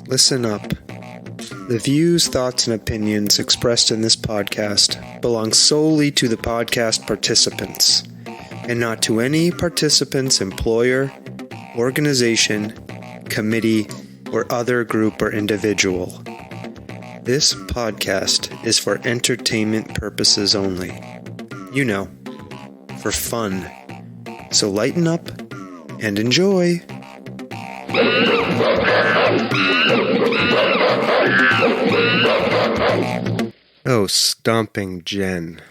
Listen up. The views, thoughts, and opinions expressed in this podcast belong solely to the podcast participants, and not to any participant's employer, organization, committee, or other group or individual. This podcast is for entertainment purposes only. You know, for fun. So lighten up and enjoy. Oh, stomping Jen.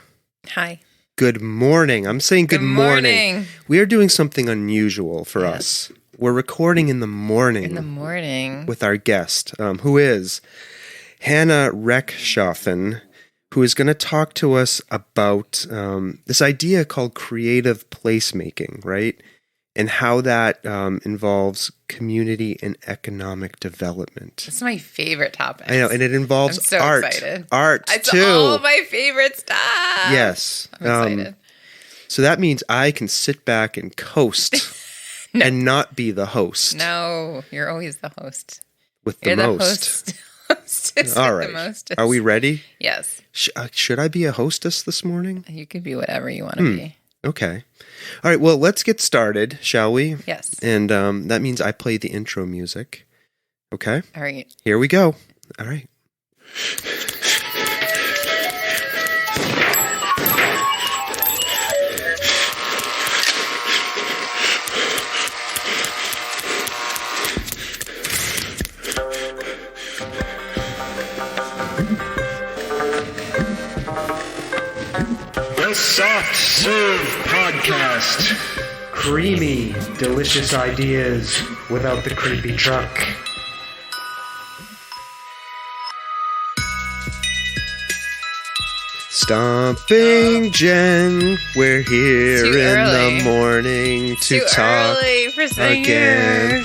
Hi. Good morning. I'm saying good morning. We are doing something unusual for us. We're recording in the morning. With our guest, who is Hannah Rechtschaffen, who is going to talk to us about this idea called creative placemaking, right? And how that involves community and economic development. It's my favorite topic. I know, and it involves I'm so art. Excited. Art, it's too. all my favorite stuff. Yes. I'm excited. So that means I can sit back and coast and not be the host. No, you're always the host. With the you're most. Hostess all with right. the mostest. Are we ready? Yes. Should I be a hostess this morning? You could be whatever you want to be. Okay. All right. Well, let's get started, shall we? Yes. And that means I play the intro music. Okay? All right. Here we go. All right. The Soft Serve Podcast. Creamy, delicious ideas without the creepy truck. Stomping Jen, we're here Too in early. the morning to Too talk early for singing. again.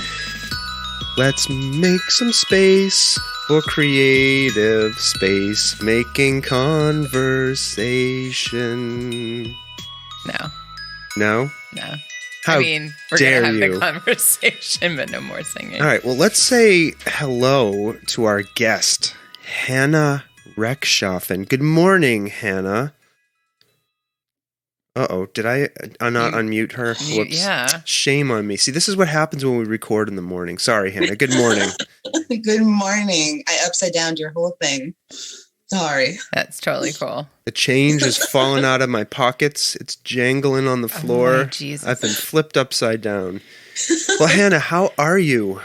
Let's make some space for creative space, making conversation. No. No? No. How we're going dare to have you. the conversation, but no more singing. All right, well, let's say hello to our guest, Hannah Rechtschaffen. Good morning, Hannah. Uh-oh, did I not unmute her? Whoops. Yeah. Shame on me. See, this is what happens when we record in the morning. Sorry, Hannah. Good morning. Good morning. I upside down your whole thing. Sorry. That's totally cool. The change is falling out of my pockets. It's jangling on the floor. Oh, Jesus. I've been flipped upside down. Well, Hannah, how are you?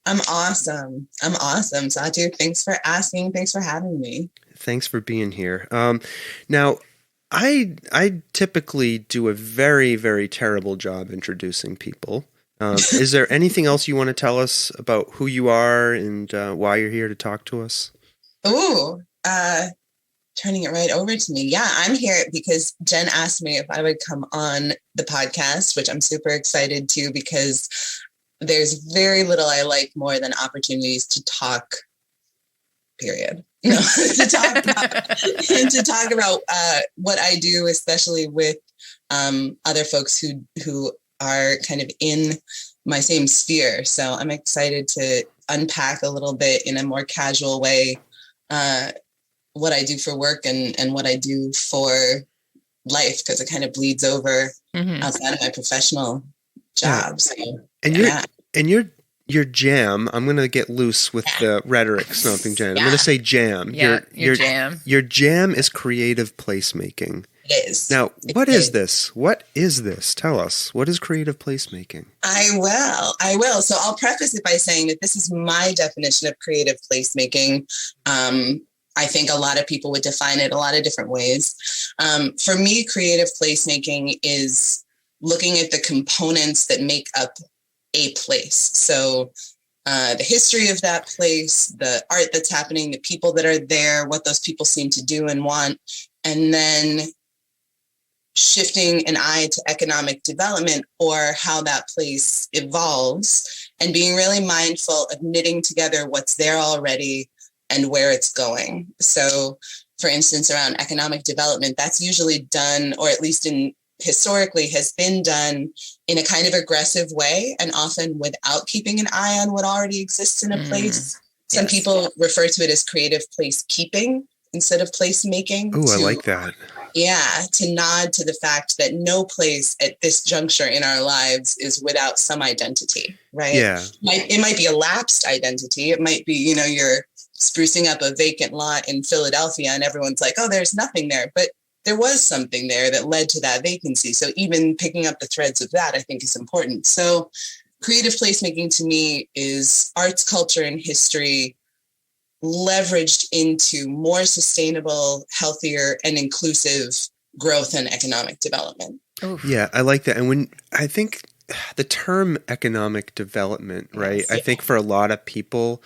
I'm awesome. Satu, thanks for asking. Thanks for having me. Thanks for being here. Now, I typically do a very, very terrible job introducing people. Is there anything else you want to tell us about who you are and why you're here to talk to us? Ooh, turning it right over to me. Yeah, I'm here because Jen asked me if I would come on the podcast, which I'm super excited to because there's very little I like more than opportunities to talk, period. To talk about what I do, especially with other folks who are kind of in my same sphere. So I'm excited to unpack a little bit in a more casual way what I do for work and what I do for life, because it kind of bleeds over outside of my professional job. So, and your jam, I'm going to get loose with the rhetoric, stomping Jen. I'm going to say jam. Yeah, your jam. Your jam is creative placemaking. It is. Now, what is this? What is this? Tell us. What is creative placemaking? I will. So I'll preface it by saying that this is my definition of creative placemaking. I think a lot of people would define it a lot of different ways. For me, creative placemaking is looking at the components that make up a place. So the history of that place, the art that's happening, the people that are there, what those people seem to do and want, and then shifting an eye to economic development or how that place evolves and being really mindful of knitting together what's there already and where it's going. So, for instance, around economic development, that's usually done, or at least historically has been done in a kind of aggressive way and often without keeping an eye on what already exists in a place. Some Yes. people refer to it as creative placekeeping instead of placemaking. Oh, I like that. Yeah, to nod to the fact that no place at this juncture in our lives is without some identity, right? Yeah. It might be a lapsed identity. It might be, you're sprucing up a vacant lot in Philadelphia and everyone's like, oh, there's nothing there. But there was something there that led to that vacancy. So even picking up the threads of that, I think, is important. So creative placemaking to me is arts, culture, and history leveraged into more sustainable, healthier, and inclusive growth and economic development. Oof. Yeah, I like that. And when I think the term economic development, right? Yes. I think for a lot of people,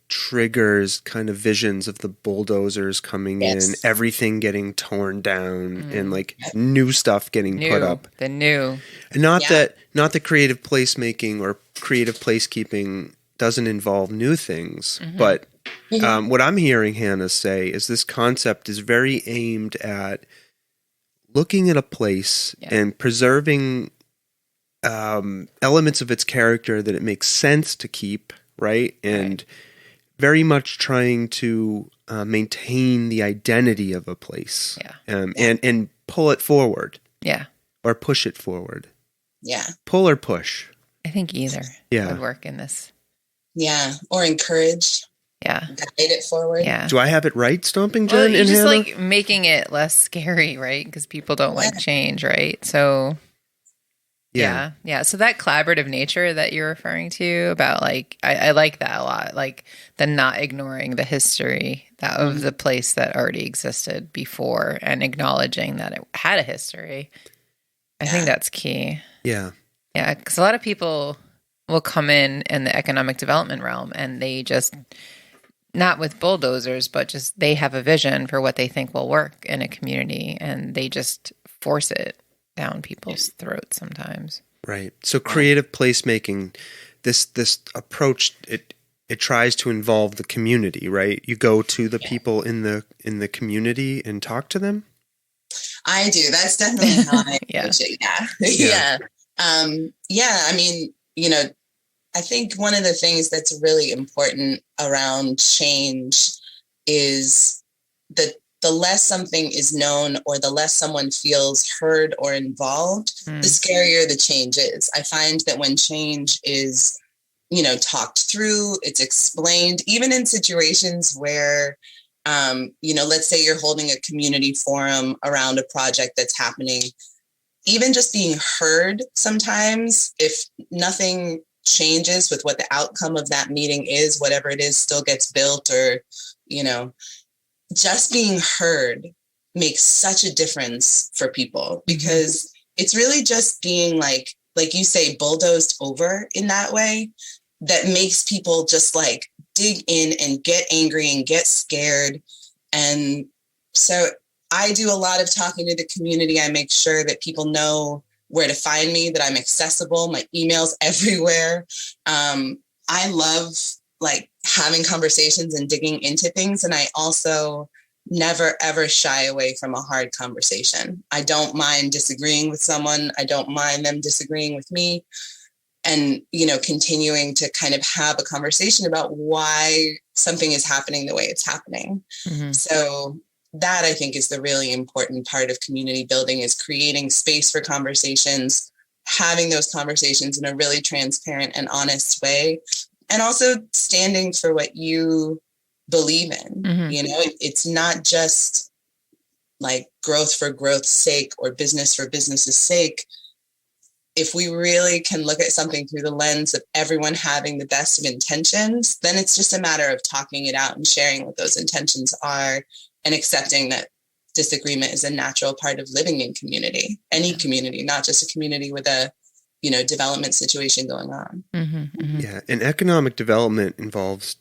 triggers kind of visions of the bulldozers coming in, everything getting torn down, and like new stuff getting put up. And not that creative placemaking or creative placekeeping doesn't involve new things, but what I'm hearing Hannah say is this concept is very aimed at looking at a place and preserving elements of its character that it makes sense to keep, right? And very much trying to maintain the identity of a place, and pull it forward, or push it forward. Pull or push. I think either would work in this. Or encourage. Guide it forward. Do I have it right, Stomping Jen? Well, you're just Hannah? like making it less scary, right? Because people don't like change, right? So yeah. So that collaborative nature that you're referring to about, like, I like that a lot. Like the not ignoring the history of the place that already existed before and acknowledging that it had a history. I think that's key. Yeah, because a lot of people will come in the economic development realm and they just, not with bulldozers, but just they have a vision for what they think will work in a community and they just force it down people's throats sometimes. Right. So creative placemaking, this approach, it tries to involve the community, right? You go to the people in the community and talk to them? I do. That's definitely how I approach it. I mean, I think one of the things that's really important around change is that the less something is known or the less someone feels heard or involved, the scarier the change is. I find that when change is, talked through, it's explained, even in situations where, let's say you're holding a community forum around a project that's happening, even just being heard sometimes, if nothing changes with what the outcome of that meeting is, whatever it is still gets built, or, just being heard makes such a difference for people, because it's really just being like you say, bulldozed over in that way, that makes people just like dig in and get angry and get scared. And so I do a lot of talking to the community. I make sure that people know where to find me, that I'm accessible, my email's everywhere. I love like having conversations and digging into things. And I also never, ever shy away from a hard conversation. I don't mind disagreeing with someone. I don't mind them disagreeing with me. And, continuing to kind of have a conversation about why something is happening the way it's happening. So that, I think, is the really important part of community building, is creating space for conversations, having those conversations in a really transparent and honest way, and also standing for what you believe in. It's not just like growth for growth's sake or business for business's sake. If we really can look at something through the lens of everyone having the best of intentions, then it's just a matter of talking it out and sharing what those intentions are, and accepting that disagreement is a natural part of living in community, any community, not just a community with a, development situation going on. Yeah. And economic development involves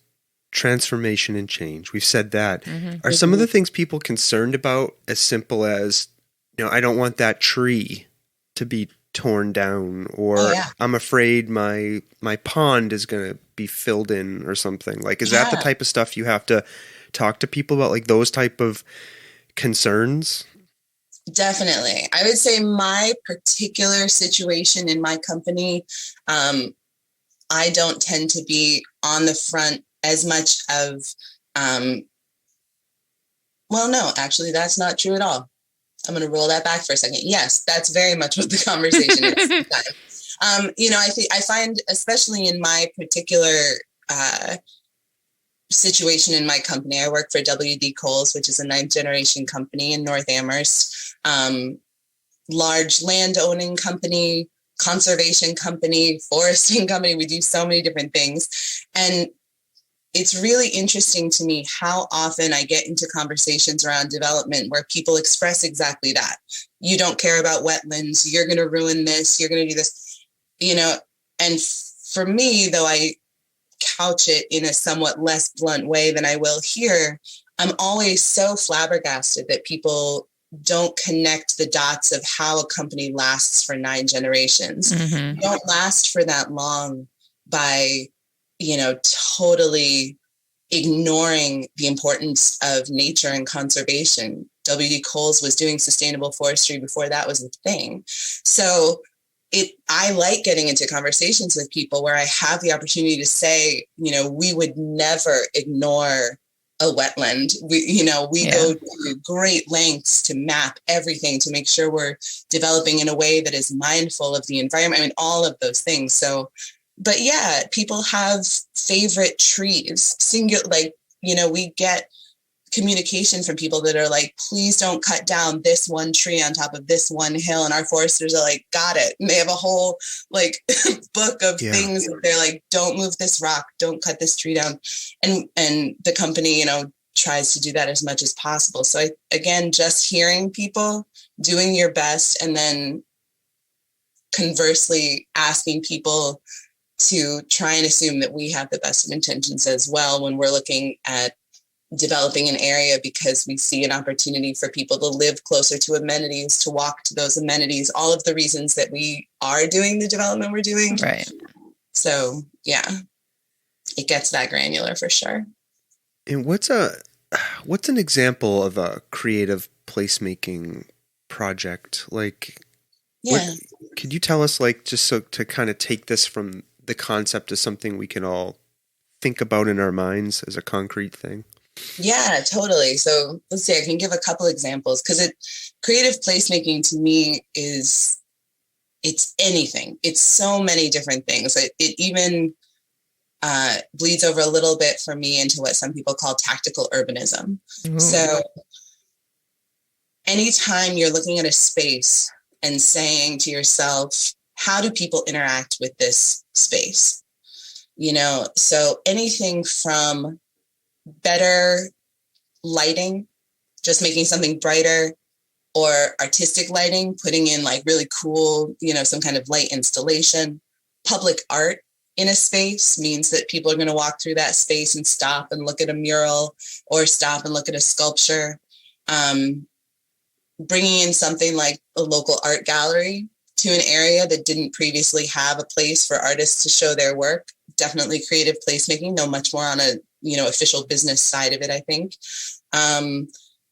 transformation and change. We've said that. Are some of the things people concerned about as simple as, I don't want that tree to be torn down, or I'm afraid my pond is going to be filled in or something? Like, is that the type of stuff you have to talk to people about, like those type of concerns? Definitely. I would say my particular situation in my company, I don't tend to be on the front as much of, well, no, actually, that's not true at all. I'm going to roll that back for a second. Yes, that's very much what the conversation is. I find, especially in my particular situation in my company, I work for WD Coles, which is a 9th generation company in North Amherst, large land owning company, conservation company, foresting company. We do so many different things. And it's really interesting to me how often I get into conversations around development where people express exactly that. You don't care about wetlands. You're going to ruin this. You're going to do this, and for me, though I couch it in a somewhat less blunt way than I will here, I'm always so flabbergasted that people don't connect the dots of how a company lasts for 9 generations. Mm-hmm. Don't last for that long by totally ignoring the importance of nature and conservation. WD Coles was doing sustainable forestry before that was a thing. So I like getting into conversations with people where I have the opportunity to say, we would never ignore a wetland. We go to great lengths to map everything to make sure we're developing in a way that is mindful of the environment. I mean, all of those things. So, but yeah, people have favorite trees. We get communication from people that are like, please don't cut down this one tree on top of this one hill. And our foresters are like, got it. And they have a whole book of things that they're like, don't move this rock, don't cut this tree down. And the company, tries to do that as much as possible. So again, just hearing people, doing your best, and then conversely asking people to try and assume that we have the best of intentions as well when we're looking at developing an area, because we see an opportunity for people to live closer to amenities, to walk to those amenities, all of the reasons that we are doing the development we're doing. Right. So yeah, it gets that granular for sure. And what's an example of a creative placemaking project? Could you tell us, just so to kind of take this from the concept as something we can all think about in our minds as a concrete thing? Yeah, totally. So let's see, I can give a couple examples, because creative placemaking to me it's anything. It's so many different things. It even bleeds over a little bit for me into what some people call tactical urbanism. Ooh. So anytime you're looking at a space and saying to yourself, how do people interact with this space? So anything from better lighting, just making something brighter, or artistic lighting, putting in really cool, some kind of light installation. Public art in a space means that people are going to walk through that space and stop and look at a mural or stop and look at a sculpture. Bringing in something like a local art gallery to an area that didn't previously have a place for artists to show their work. Definitely creative placemaking, though much more on a official business side of it, I think.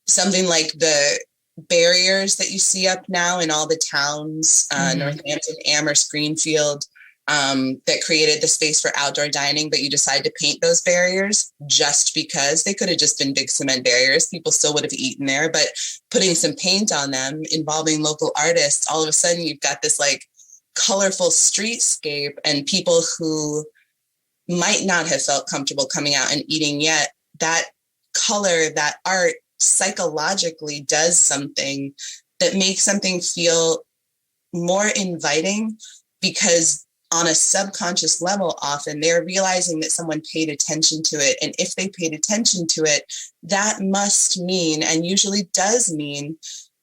Something like the barriers that you see up now in all the towns, Northampton, Amherst, Greenfield, that created the space for outdoor dining, but you decide to paint those barriers just because they could have just been big cement barriers. People still would have eaten there, but putting some paint on them, involving local artists, all of a sudden you've got this colorful streetscape, and people who might not have felt comfortable coming out and eating yet, that color, that art psychologically does something that makes something feel more inviting, because on a subconscious level, often they're realizing that someone paid attention to it. And if they paid attention to it, that must mean, and usually does mean,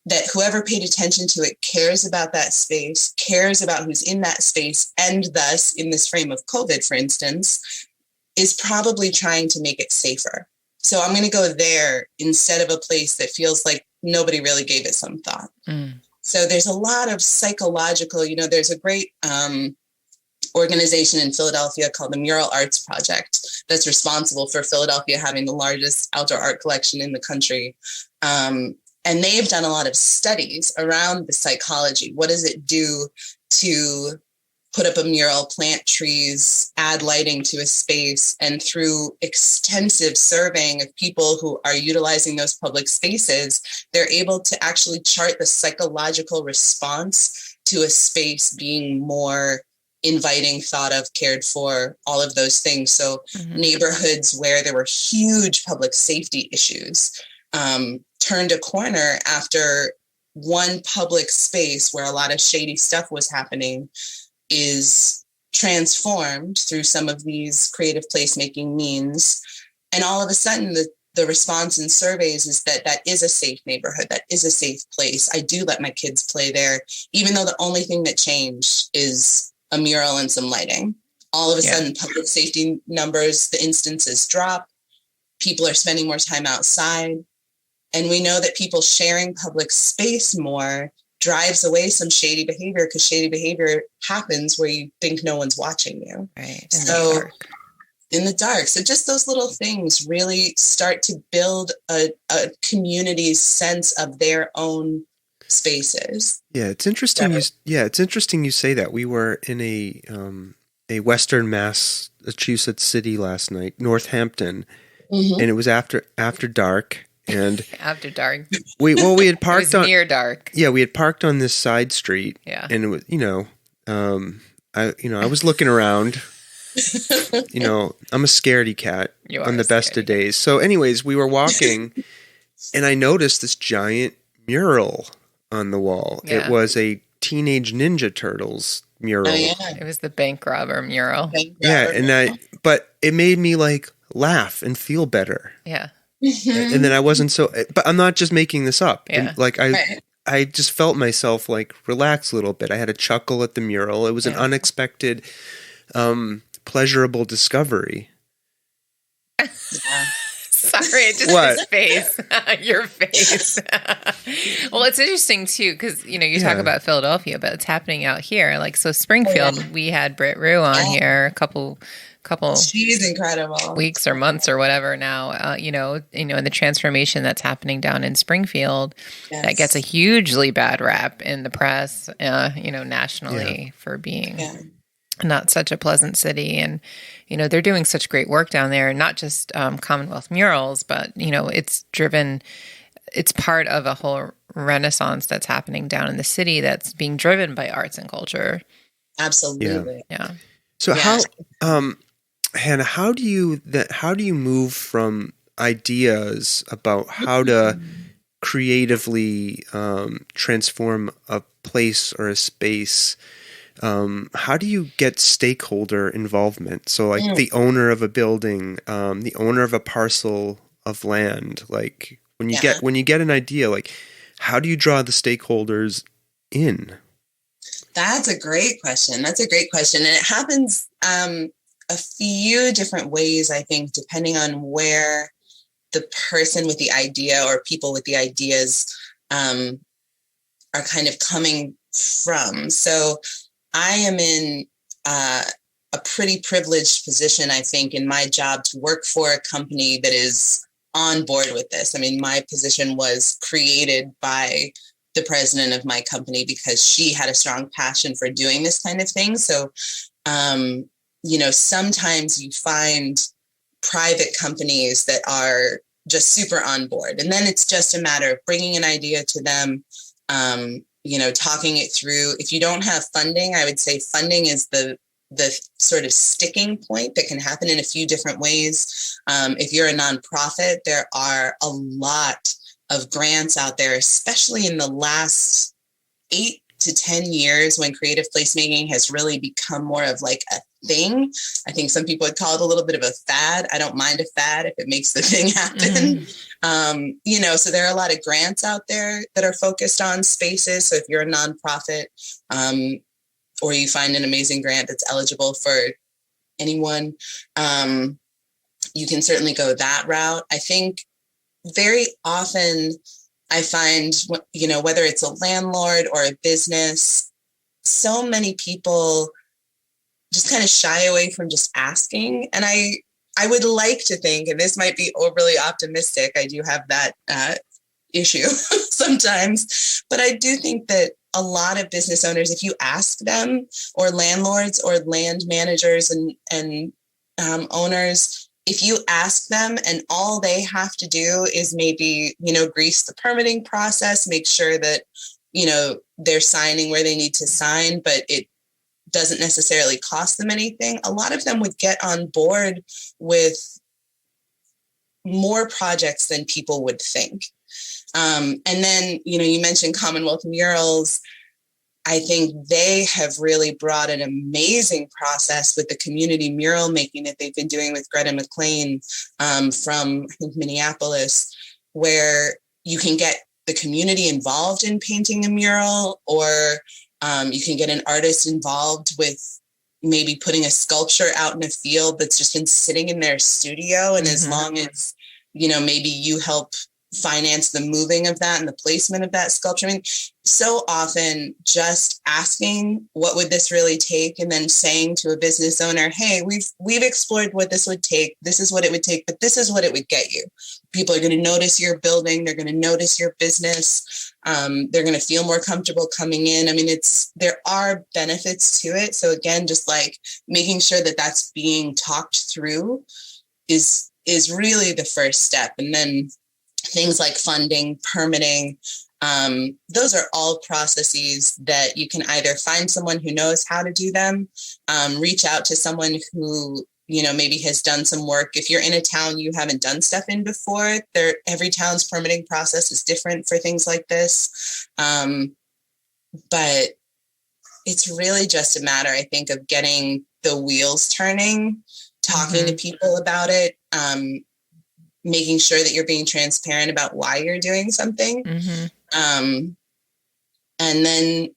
that whoever paid attention to it cares about that space, cares about who's in that space, and thus, in this frame of COVID, for instance, is probably trying to make it safer. So I'm going to go there instead of a place that feels like nobody really gave it some thought. So there's a lot of psychological, there's a great organization in Philadelphia called the Mural Arts Project that's responsible for Philadelphia having the largest outdoor art collection in the country. And they've done a lot of studies around the psychology. What does it do to put up a mural, plant trees, add lighting to a space, and through extensive surveying of people who are utilizing those public spaces, they're able to actually chart the psychological response to a space being more inviting, thought of, cared for, all of those things. So neighborhoods where there were huge public safety issues turned a corner after one public space where a lot of shady stuff was happening is transformed through some of these creative placemaking means. And all of a sudden, the response in surveys is that is a safe neighborhood, that is a safe place. I do let my kids play there, even though the only thing that changed is a mural and some lighting. All of a sudden, public safety numbers, the instances drop. People are spending more time outside. And we know that people sharing public space more drives away some shady behavior, because shady behavior happens where you think no one's watching you. Right. In the dark. So just those little things really start to build a community's sense of their own spaces. Yeah, it's interesting. It's interesting you say that. We were in a Western Massachusetts city last night, Northampton, and it was after dark. And after dark, we had parked it was near dark. Yeah, we had parked on this side street. Yeah, and it was I was looking around. I'm a scaredy cat on the best of days. So, anyways, we were walking, and I noticed this giant mural on the wall. Yeah. It was a Teenage Ninja Turtles mural. Oh, yeah. It was the bank robber mural. But it made me like laugh and feel better. Yeah. And then I wasn't but I'm not just making this up. Yeah. And like I just felt myself like relax a little bit. I had a chuckle at the mural. It was an unexpected, pleasurable discovery. Sorry, just his face. Your face. Well, it's interesting too, because you talk about Philadelphia, but it's happening out here. Like Springfield, we had Britt Rue on here a couple she's incredible weeks or months or whatever now, and the transformation that's happening down in Springfield that gets a hugely bad rap in the press, nationally for being not such a pleasant city. And, they're doing such great work down there, not just Commonwealth Murals, but, it's part of a whole renaissance that's happening down in the city that's being driven by arts and culture. Absolutely. Yeah. So how, Hannah, how do you move from ideas about how to creatively transform a place or a space? How do you get stakeholder involvement? So like the owner of a building, the owner of a parcel of land, like when you get an idea, like how do you draw the stakeholders in? That's a great question. And it happens a few different ways, I think, depending on where the person with the idea or people with the ideas are kind of coming from. So I am in a pretty privileged position, I think, in my job to work for a company that is on board with this. I mean, my position was created by the president of my company because she had a strong passion for doing this kind of thing. So, sometimes you find private companies that are just super on board. And then it's just a matter of bringing an idea to them, talking it through. If you don't have funding, I would say funding is the sort of sticking point that can happen in a few different ways. If you're a nonprofit, there are a lot of grants out there, especially in the last 8 to 10 years when creative placemaking has really become more of like a thing. I think some people would call it a little bit of a fad. I don't mind a fad if it makes the thing happen. So there are a lot of grants out there that are focused on spaces. So if you're a nonprofit, or you find an amazing grant that's eligible for anyone, you can certainly go that route. I think very often I find, whether it's a landlord or a business, so many people just kind of shy away from just asking. And I would like to think, and this might be overly optimistic, I do have that issue sometimes, but I do think that a lot of business owners, if you ask them, or landlords or land managers and owners, if you ask them and all they have to do is maybe, grease the permitting process, make sure that, they're signing where they need to sign, but it doesn't necessarily cost them anything, a lot of them would get on board with more projects than people would think. And then, you mentioned Commonwealth Murals. I think they have really brought an amazing process with the community mural making that they've been doing with Greta McLean from, I think, Minneapolis, where you can get the community involved in painting a mural, or you can get an artist involved with maybe putting a sculpture out in a field that's just been sitting in their studio. And as long as, maybe you help finance the moving of that and the placement of that sculpture. I mean, so often just asking what would this really take, and then saying to a business owner, hey, we've explored what this would take. This is what it would take, but this is what it would get you. People are going to notice your building. They're going to notice your business. They're going to feel more comfortable coming in. I mean, there are benefits to it. So again, just like making sure that that's being talked through is really the first step. And then things like funding, permitting, those are all processes that you can either find someone who knows how to do them, reach out to someone who, maybe has done some work. If you're in a town you haven't done stuff in before, every town's permitting process is different for things like this. But it's really just a matter, I think, of getting the wheels turning, talking to people about it, making sure that you're being transparent about why you're doing something. And then,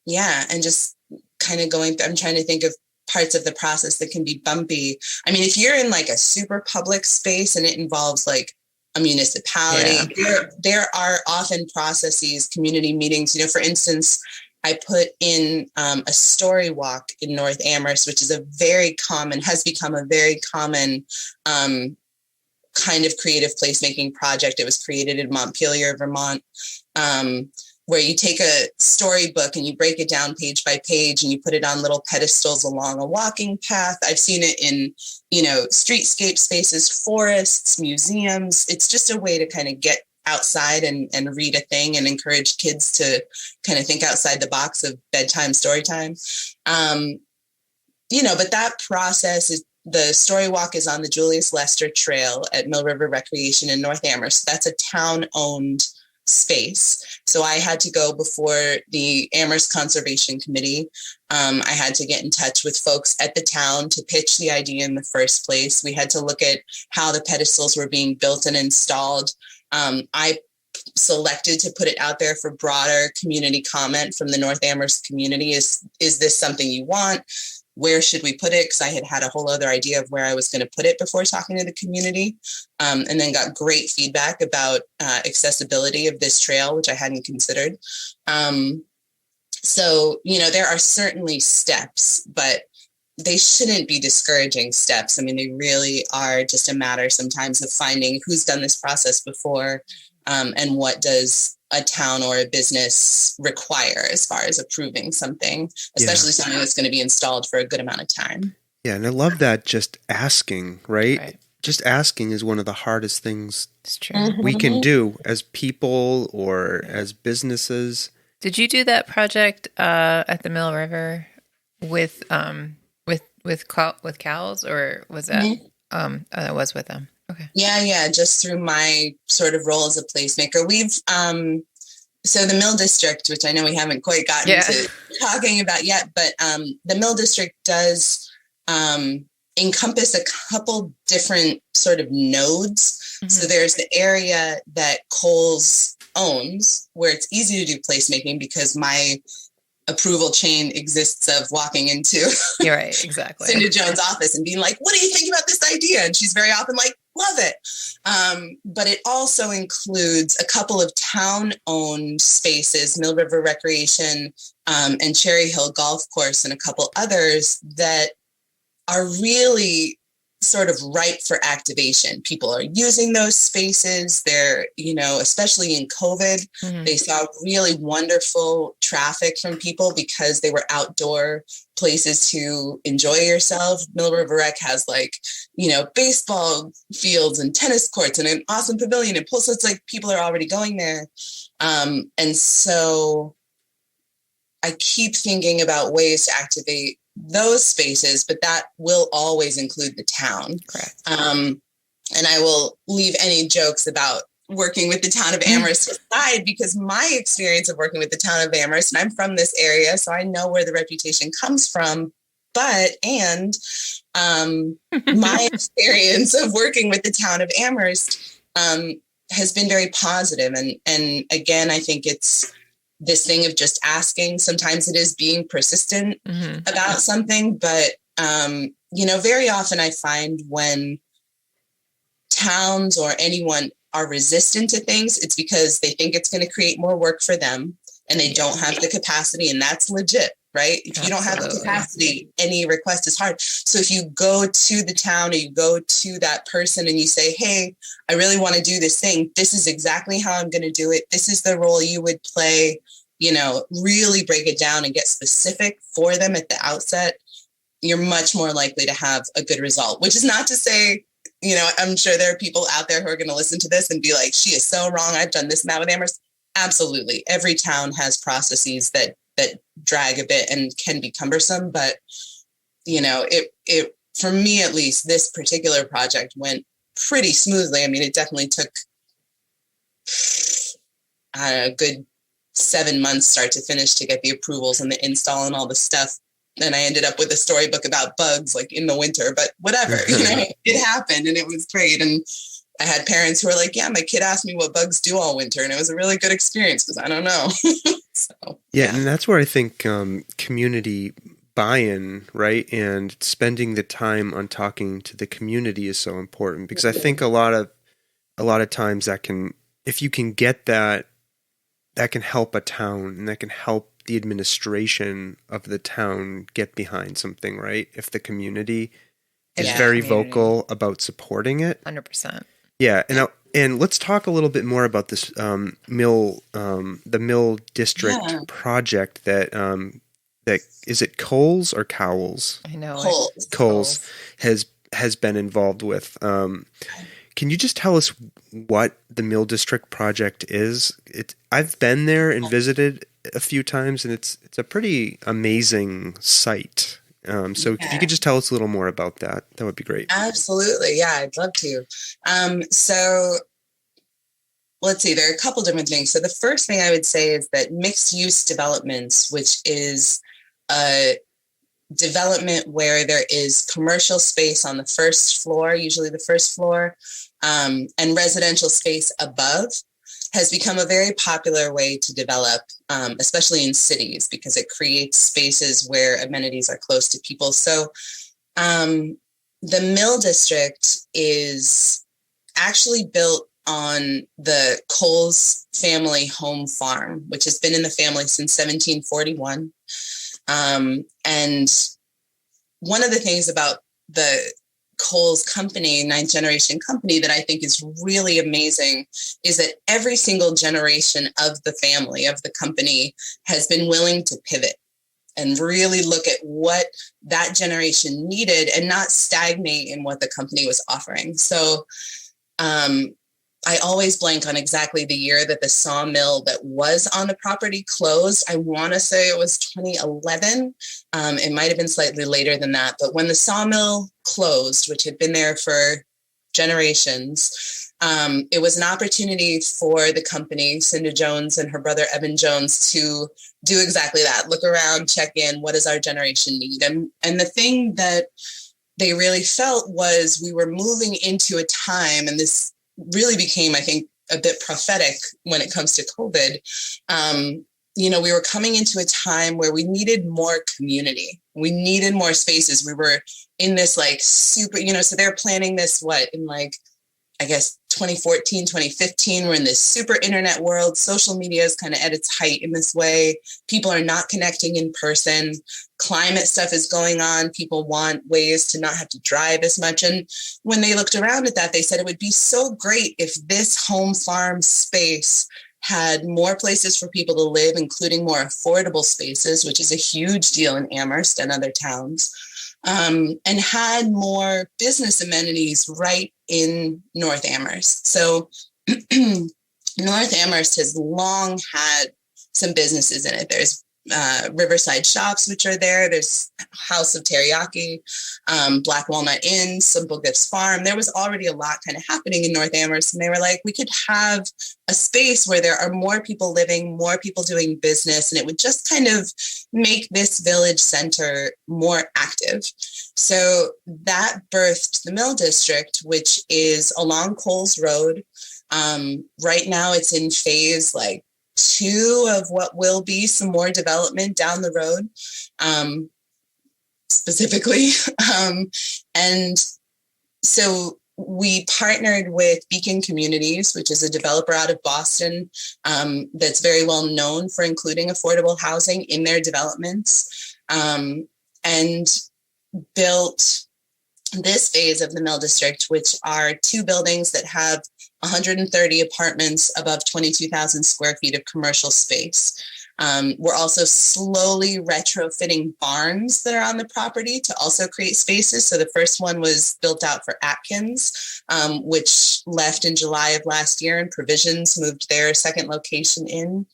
and just kind of going through, I'm trying to think of parts of the process that can be bumpy. I mean, if you're in like a super public space and it involves like a municipality, there are often processes, community meetings, for instance, I put in a story walk in North Amherst, which is has become a very common kind of creative placemaking project. It was created in Montpelier, Vermont, where you take a storybook and you break it down page by page and you put it on little pedestals along a walking path. I've seen it in, streetscape spaces, forests, museums. It's just a way to kind of get outside and read a thing and encourage kids to kind of think outside the box of bedtime story time. But that process is, the story walk is on the Julius Lester Trail at Mill River Recreation in North Amherst. That's a town-owned space. So I had to go before the Amherst Conservation Committee. I had to get in touch with folks at the town to pitch the idea in the first place. We had to look at how the pedestals were being built and installed. I selected to put it out there for broader community comment from the North Amherst community. Is this something you want? Where should we put it? Because I had a whole other idea of where I was going to put it before talking to the community, and then got great feedback about accessibility of this trail, which I hadn't considered. So, there are certainly steps, but they shouldn't be discouraging steps. I mean, they really are just a matter sometimes of finding who's done this process before, and what does a town or a business require as far as approving something, especially something that's going to be installed for a good amount of time. Yeah, and I love that, just asking, right? Just asking is one of the hardest things we can do as people or as businesses. Did you do that project at the Mill River with cows, or was that? It was with them. Okay. Yeah. Just through my sort of role as a placemaker, we've so the Mill District, which I know we haven't quite gotten to talking about yet, but the Mill District does encompass a couple different sort of nodes. So there's the area that Kohl's owns, where it's easy to do placemaking because my approval chain exists of walking into You're right, exactly. Cindy Jones' office and being like, what do you think about this idea? And she's very often like, love it. But it also includes a couple of town-owned spaces, Mill River Recreation and Cherry Hill Golf Course, and a couple others that are really sort of ripe for activation. People are using those spaces. They're, especially in COVID, they saw really wonderful traffic from people because they were outdoor places to enjoy yourself. Mill River Rec has baseball fields and tennis courts and an awesome pavilion and pool. So it's like people are already going there. And so I keep thinking about ways to activate those spaces, but that will always include the town. Correct. And I will leave any jokes about working with the town of Amherst aside, because my experience of working with the town of Amherst, and I'm from this area, so I know where the reputation comes from, my experience of working with the town of Amherst has been very positive. And again, I think it's this thing of just asking. Sometimes it is being persistent about something, but, very often I find when towns or anyone are resistant to things, it's because they think it's going to create more work for them and they don't have the capacity, and that's legit, right? If you don't have the capacity, any request is hard. So if you go to the town or you go to that person and you say, hey, I really want to do this thing. This is exactly how I'm going to do it. This is the role you would play, really break it down and get specific for them at the outset. You're much more likely to have a good result, which is not to say, I'm sure there are people out there who are going to listen to this and be like, she is so wrong. I've done this now with Amherst. Absolutely. Every town has processes that drag a bit and can be cumbersome. But, it for me, at least, this particular project went pretty smoothly. I mean, it definitely took a good 7 months start to finish to get the approvals and the install and all the stuff. Then I ended up with a storybook about bugs in the winter, but whatever, it happened and it was great. And I had parents who were like, yeah, my kid asked me what bugs do all winter. And it was a really good experience because I don't know. Yeah. And that's where I think community buy-in, right? And spending the time on talking to the community is so important, because I think a lot of times if you can get that can help a town, and that can help the administration of the town get behind something, right? If the community is very vocal about supporting it. 100%. Yeah. And let's talk a little bit more about this the Mill District project that is it Coles or Cowles? I know. Coles has been involved with. Can you just tell us what the Mill District project is? I've been there and visited a few times, and it's a pretty amazing site. So if you could just tell us a little more about that, that would be great. Absolutely. Yeah, I'd love to. So let's see, there are a couple different things. So the first thing I would say is that mixed use developments, which is a development where there is commercial space on the first floor, usually the first floor, and residential space above, has become a very popular way to develop, especially in cities, because it creates spaces where amenities are close to people. So the Mill District is actually built on the Coles family home farm, which has been in the family since 1741. And one of the things about the Coles company, ninth generation company, that I think is really amazing is that every single generation of the family, of the company, has been willing to pivot and really look at what that generation needed and not stagnate in what the company was offering. So I always blank on exactly the year that the sawmill that was on the property closed. I want to say it was 2011. It might have been slightly later than that. But when the sawmill closed, which had been there for generations, it was an opportunity for the company, Cinda Jones and her brother Evan Jones, to do exactly that. Look around, check in. What does our generation need? And the thing that they really felt was we were moving into a time, and this really became, I think, a bit prophetic when it comes to COVID. We were coming into a time where we needed more community. We needed more spaces. We were in this super, so they're planning this, in I guess 2014, 2015, we're in this super internet world. Social media is kind of at its height in this way. People are not connecting in person. Climate stuff is going on. People want ways to not have to drive as much. And when they looked around at that, they said it would be so great if this home farm space had more places for people to live, including more affordable spaces, which is a huge deal in Amherst and other towns, and had more business amenities right in North Amherst. So North Amherst has long had some businesses in it. There's Riverside Shops, which are there. There's House of Teriyaki, Black Walnut Inn, Simple Gifts Farm. There was already a lot kind of happening in North Amherst. And they were like, we could have a space where there are more people living, more people doing business, and it would just kind of make this village center more active. So that birthed the Mill District, which is along Coles Road. Right now it's in phase 2 of what will be some more development down the road, specifically. And so we partnered with Beacon Communities, which is a developer out of Boston that's very well known for including affordable housing in their developments, and built this phase of the Mill District, which are 2 buildings that have 130 apartments above 22,000 square feet of commercial space. We're also slowly retrofitting barns that are on the property to also create spaces. So the first one was built out for Atkins, which left in July of last year, and Provisions moved their second location in.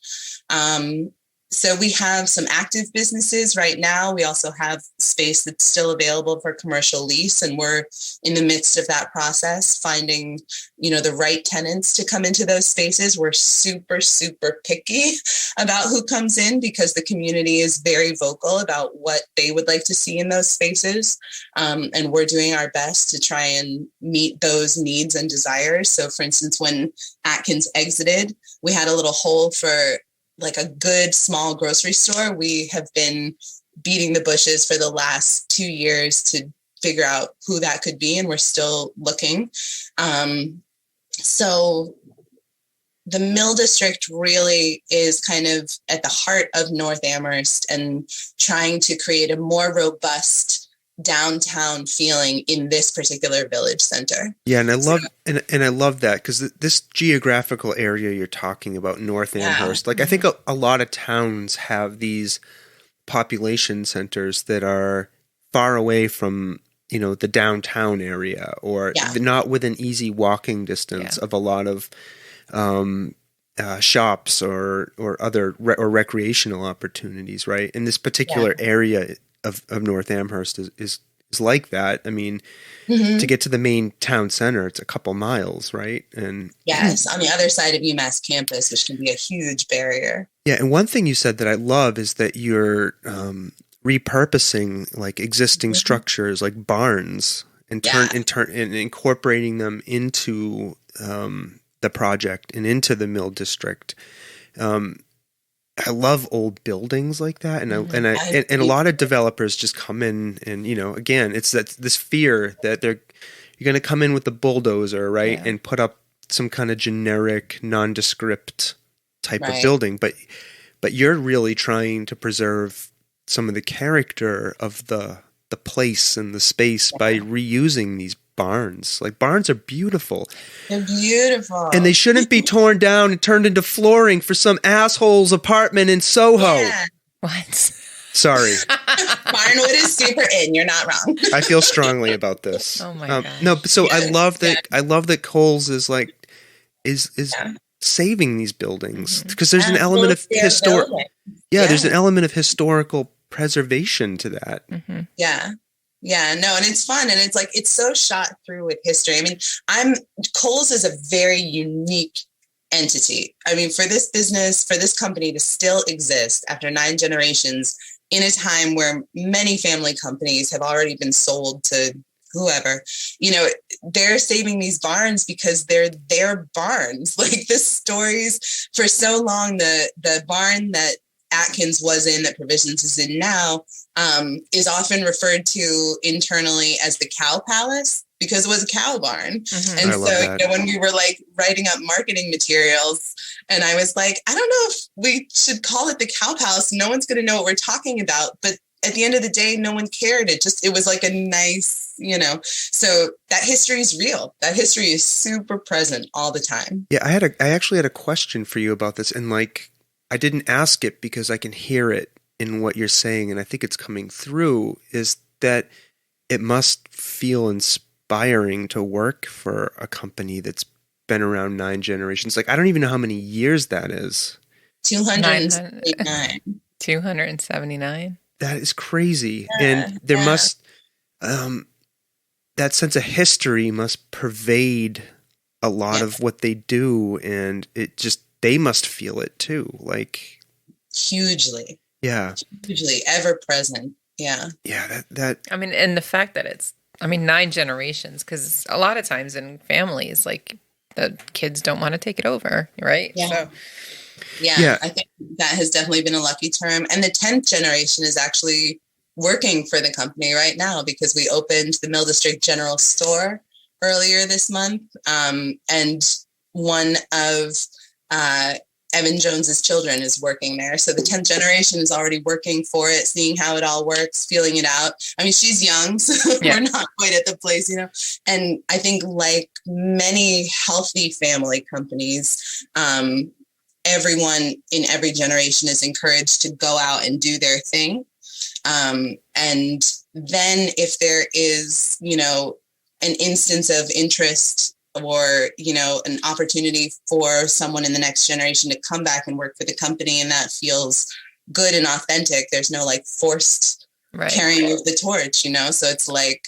So we have some active businesses right now. We also have space that's still available for commercial lease, and we're in the midst of that process, finding, the right tenants to come into those spaces. We're super, super picky about who comes in because the community is very vocal about what they would like to see in those spaces. And we're doing our best to try and meet those needs and desires. So for instance, when Atkins exited, we had a little hole for a good small grocery store. We have been beating the bushes for the last 2 years to figure out who that could be, and we're still looking. So the Mill District really is kind of at the heart of North Amherst and trying to create a more robust downtown feeling in this particular village center. Yeah, and I love that because this geographical area you're talking about, North Amherst, I think a lot of towns have these population centers that are far away from the downtown area, or not within easy walking distance of a lot of shops or other recreational opportunities, right? And this particular area of North Amherst is like that. I mean, to get to the main town center, it's a couple miles, right? And yes, on the other side of UMass campus, which can be a huge barrier. Yeah, and one thing you said that I love is that you're repurposing existing structures like barns and incorporating them into the project and into the Mill District. I love old buildings like that, and a lot of developers just come in and again, it's this fear that you're going to come in with the bulldozer, right, and put up some kind of generic, nondescript type of building, but you're really trying to preserve some of the character of the place and the space by reusing these barns. Barns are beautiful. They're beautiful. And they shouldn't be torn down and turned into flooring for some asshole's apartment in Soho. Yeah. What? Sorry. Barnwood is super in. You're not wrong. I feel strongly about this. Oh my god. No, but so I love that Coles is saving these buildings because there's an element of there's an element of historical preservation to that. Yeah, no, and it's fun, and it's so shot through with history. I mean, Kohl's is a very unique entity. I mean, for this business, for this company to still exist after 9 generations in a time where many family companies have already been sold to whoever, they're saving these barns because they're their barns. The stories for so long, the barn that Atkins was in, that Provisions is in now, is often referred to internally as the Cow Palace. because it was a cow barn. Mhm. And I love so, that. when we were like writing up marketing materials, and I was like, I don't know if we should call it the cow house. No one's going to know what we're talking about. But at the end of the day, no one cared. It was like a nice, so that history is real. That history is super present all the time. Yeah, I actually had a question for you about this, and like I didn't ask it because I can hear it in what you're saying, and I think it's coming through, is that it must feel inspiring to work for a company that's been around 9 generations. Like, I don't even know how many years that is. 279. 279. That is crazy. Yeah, And there yeah. must, that sense of history must pervade a lot of what they do. And they must feel it too. Like, Hugely, hugely, ever present. Yeah. Yeah, that. I mean, and the fact that it's, 9 generations, because a lot of times in families, like the kids don't want to take it over, right? Yeah. So, Yeah, I think that has definitely been a lucky term. And the 10th generation is actually working for the company right now, because we opened the Mill District General Store earlier this month. And one of Evan Jones's children is working there. So the 10th generation is already working for it, seeing how it all works, feeling it out. I mean, she's young, so we're not quite at the place, And I think, like many healthy family companies, everyone in every generation is encouraged to go out and do their thing. And then if there is, an instance of interest or, an opportunity for someone in the next generation to come back and work for the company, and that feels good and authentic, there's no like forced carrying of the torch, So it's like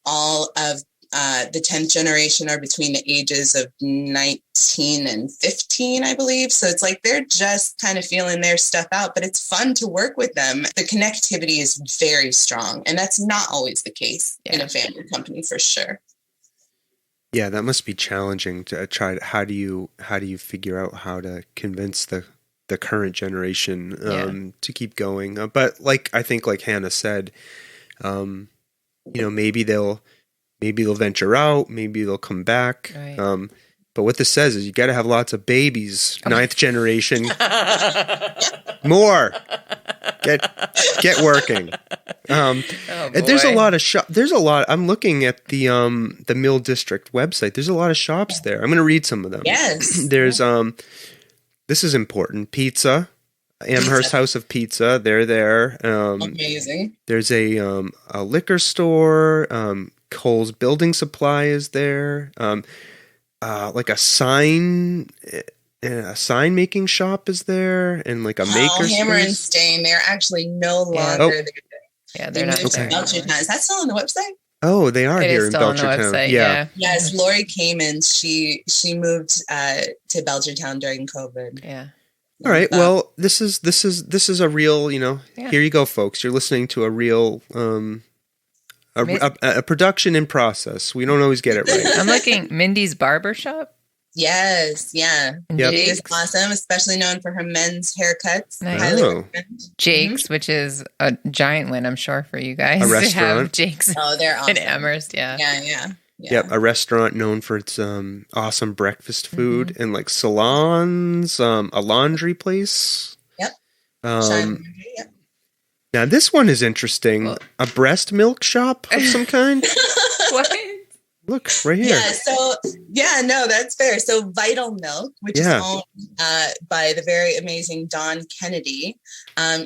all of the 10th generation are between the ages of 19 and 15, I believe. So it's like they're just kind of feeling their stuff out, but it's fun to work with them. The connectivity is very strong, and that's not always the case in a family company, for sure. Yeah, that must be challenging to try. How do you figure out how to convince the current generation to keep going? But I think like Hannah said, maybe they'll venture out, maybe they'll come back. Right. But what this says is you got to have lots of babies. 9th generation, more. Get working. And there's a lot of there's a lot. I'm looking at the Mill District website. There's a lot of shops there. I'm going to read some of them. Yes. There's this is important. Pizza, Amherst House of Pizza. They're there. Amazing. There's a liquor store. Kohl's Building Supply is there. Like a sign making shop is there, and like a maker Hammer and space. Stain. They're actually no longer. They're not there. Belchertown. Is that still on the website? Oh, they are here in still on the Belchertown. website, Yeah. Yes, Lori came and she moved to Belchertown during COVID. Yeah. All right. Well, this is a real. Here you go, folks. You're listening to a real. A production in process. We don't always get it right. I'm looking Mindy's Barbershop. Yes, yeah. Yep. She is awesome, especially known for her men's haircuts. Nice. Highly Oh. recommend. Jake's, which is a giant win, I'm sure, for you guys. A to restaurant. have Jake's Oh, they're awesome. in Amherst, yeah. Yeah. Yep, a restaurant known for its awesome breakfast food and like salons, a laundry place. Yep. Yep. Now this one is interesting. Well- A breast milk shop of some kind. What? Look right here. No, that's fair. So Vital Milk, which is owned by the very amazing Dawn Kennedy,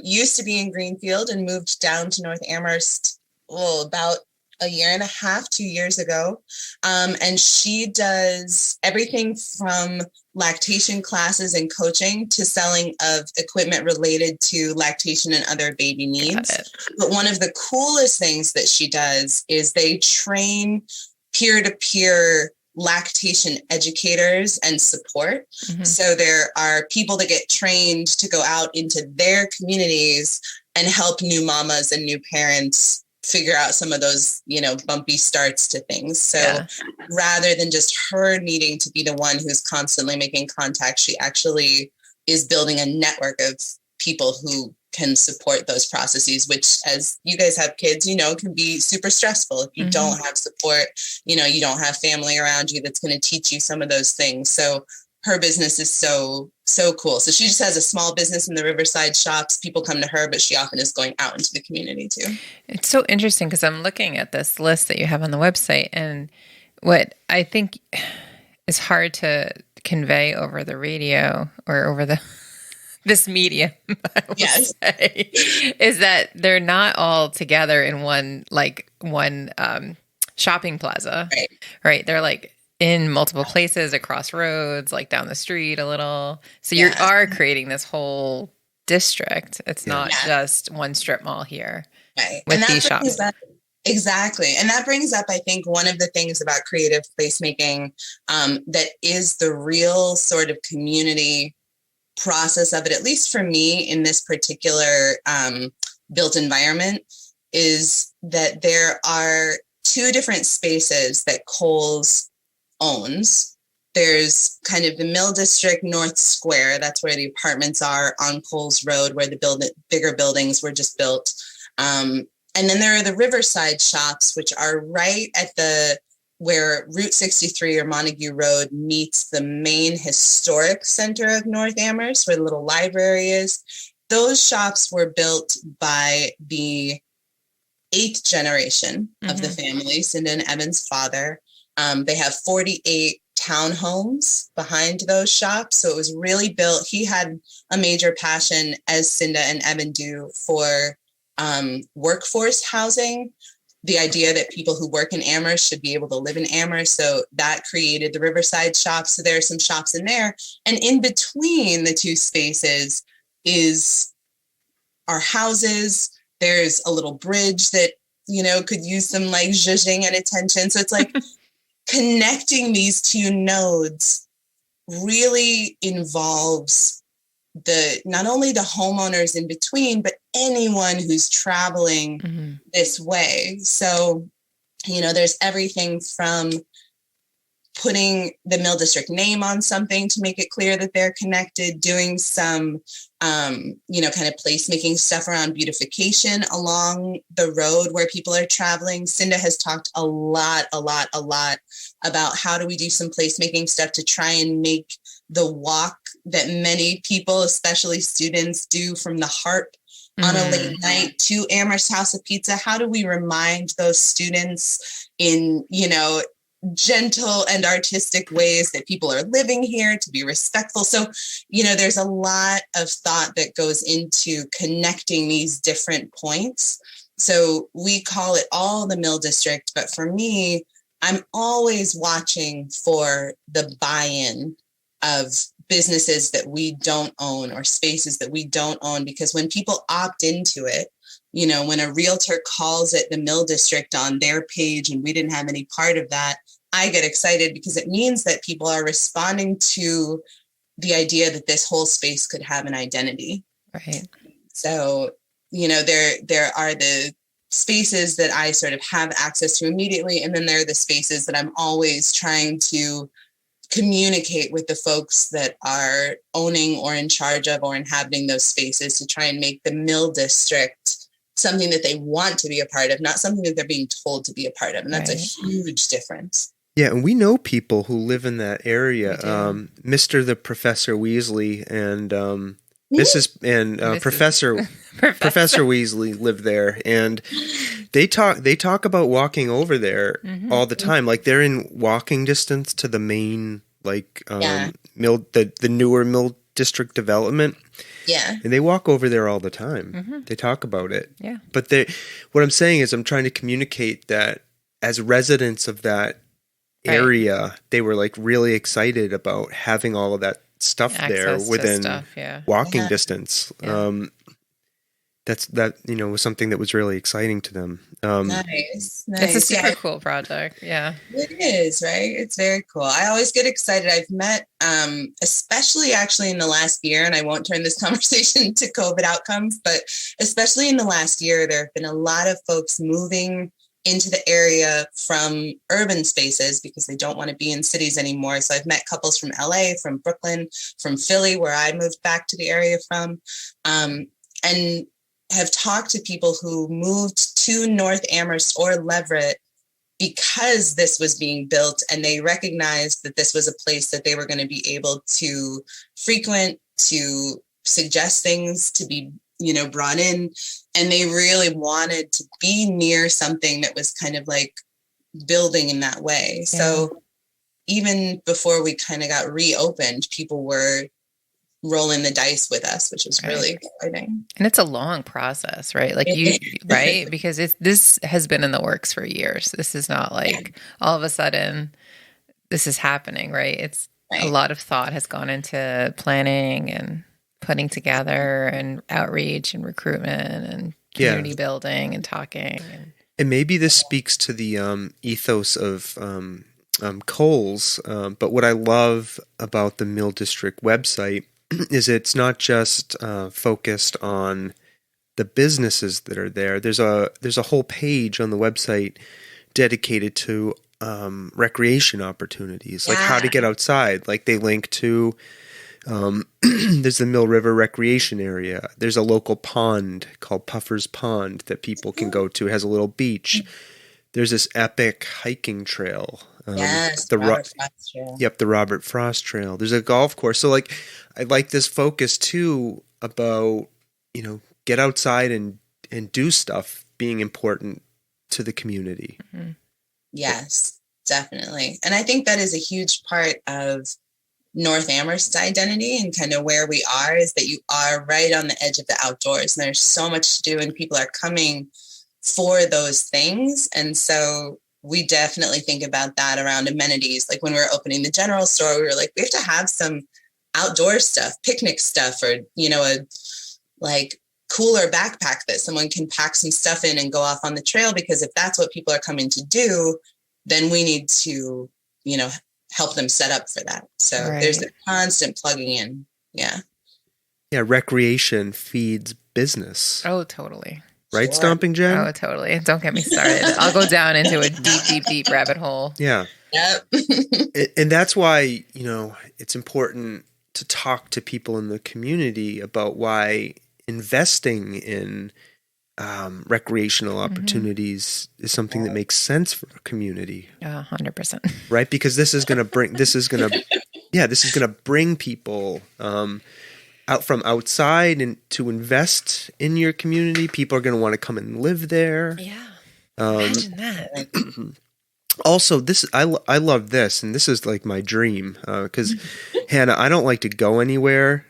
used to be in Greenfield and moved down to North Amherst about a year and a half, 2 years ago. And she does everything from lactation classes and coaching to selling of equipment related to lactation and other baby needs. But one of the coolest things that she does is they train peer-to-peer lactation educators and support. Mm-hmm. So there are people that get trained to go out into their communities and help new mamas and new parents figure out some of those, bumpy starts to things. So rather than just her needing to be the one who's constantly making contact, she actually is building a network of people who can support those processes, which, as you guys have kids, can be super stressful if you don't have support, you don't have family around you that's going to teach you some of those things. So her business is so cool. So she just has a small business in the Riverside shops. People come to her, but she often is going out into the community too. It's so interesting because I'm looking at this list that you have on the website, and what I think is hard to convey over the radio or over this medium, I will say, is that they're not all together in one shopping plaza, right? They're like in multiple places, across roads, like down the street a little. So you are creating this whole district. It's not just one strip mall here with these shops. Exactly. And that brings up, I think, one of the things about creative placemaking that is the real sort of community process of it, at least for me in this particular built environment, is that there are two different spaces that Kohl's owns. There's kind of the Mill District North Square. That's where the apartments are on Kohl's Road, where the bigger buildings were just built. And then there are the Riverside shops, which are right at where Route 63 or Montague Road meets the main historic center of North Amherst, where the little library is. Those shops were built by the 8th generation of the family, Cinda and Evan's father. They have 48 townhomes behind those shops. So it was really built. He had a major passion, as Cinda and Evan do, for workforce housing. The idea that people who work in Amherst should be able to live in Amherst. So that created the Riverside shops. So there are some shops in there. And in between the two spaces are houses. There's a little bridge that, could use some like zhuzhing and attention. So it's like connecting these two nodes really involves not only the homeowners in between, but anyone who's traveling this way. So, there's everything from putting the Mill District name on something to make it clear that they're connected, doing some, kind of placemaking stuff around beautification along the road where people are traveling. Cinda has talked a lot about how do we do some placemaking stuff to try and make the walk that many people, especially students, do from the Harp on a late night to Amherst House of Pizza. How do we remind those students in, gentle and artistic ways that people are living here, to be respectful? So, there's a lot of thought that goes into connecting these different points. So we call it all the Mill District, but for me, I'm always watching for the buy-in of businesses that we don't own or spaces that we don't own, because when people opt into it, when a realtor calls it the Mill District on their page and we didn't have any part of that, I get excited because it means that people are responding to the idea that this whole space could have an identity. Right. So, there are the spaces that I sort of have access to immediately. And then there are the spaces that I'm always trying to communicate with the folks that are owning or in charge of or inhabiting those spaces to try and make the Mill District something that they want to be a part of, not something that they're being told to be a part of. And that's a huge difference. Yeah, and we know people who live in that area. Mr. the Professor Weasley and Mrs. and Professor Weasley live there, and they talk about walking over there all the time. Like they're in walking distance to the main mill, the newer Mill District development. Yeah, and they walk over there all the time. They talk about it. Yeah, but what I'm saying is I'm trying to communicate that as residents of that area, they were like really excited about having all of that stuff there within walking distance. Yeah. That was something that was really exciting to them. Nice. It's a super cool project. Yeah, it is, right? It's very cool. I always get excited. I've met, especially actually in the last year, and I won't turn this conversation to COVID outcomes, but especially in the last year, there have been a lot of folks moving into the area from urban spaces because they don't want to be in cities anymore. So I've met couples from LA, from Brooklyn, from Philly, where I moved back to the area from. and have talked to people who moved to North Amherst or Leverett because this was being built, and they recognized that this was a place that they were going to be able to frequent, to suggest things, to be, brought in. And they really wanted to be near something that was kind of like building in that way. Yeah. So even before we kind of got reopened, people were rolling the dice with us, which was really exciting. And it's a long process, right? Like right? Because this has been in the works for years. This is not like all of a sudden this is happening, right? It's a lot of thought has gone into planning and putting together and outreach and recruitment and community building and talking. And maybe this speaks to the ethos of Coles, but what I love about the Mill District website is it's not just focused on the businesses that are there. There's a whole page on the website dedicated to recreation opportunities, like how to get outside. Like they link to there's the Mill River Recreation Area. There's a local pond called Puffer's Pond that people can go to. It has a little beach. There's this epic hiking trail. The Robert Frost Trail. Yep, the Robert Frost Trail. There's a golf course. So like I like this focus too about, get outside and do stuff being important to the community. Mm-hmm. Yes, definitely. And I think that is a huge part of North Amherst's identity and kind of where we are, is that you are right on the edge of the outdoors. And there's so much to do and people are coming for those things. And so we definitely think about that around amenities. Like when we were opening the general store, we were like, we have to have some outdoor stuff, picnic stuff, or, a like cooler backpack that someone can pack some stuff in and go off on the trail. Because if that's what people are coming to do, then we need to, help them set up for that. So there's a constant plugging in. Yeah. Yeah. Recreation feeds business. Oh, totally. Right, sure. Stomping Jen? Oh, totally. Don't get me started. I'll go down into a deep rabbit hole. Yeah. Yep. And that's why, it's important to talk to people in the community about why investing in recreational opportunities is something that makes sense for a community. 100%. Right? Because this is going to bring people out from outside and to invest in your community. People are going to want to come and live there. Yeah. Imagine that. Also, I love this, and this is like my dream because Hannah, I don't like to go anywhere.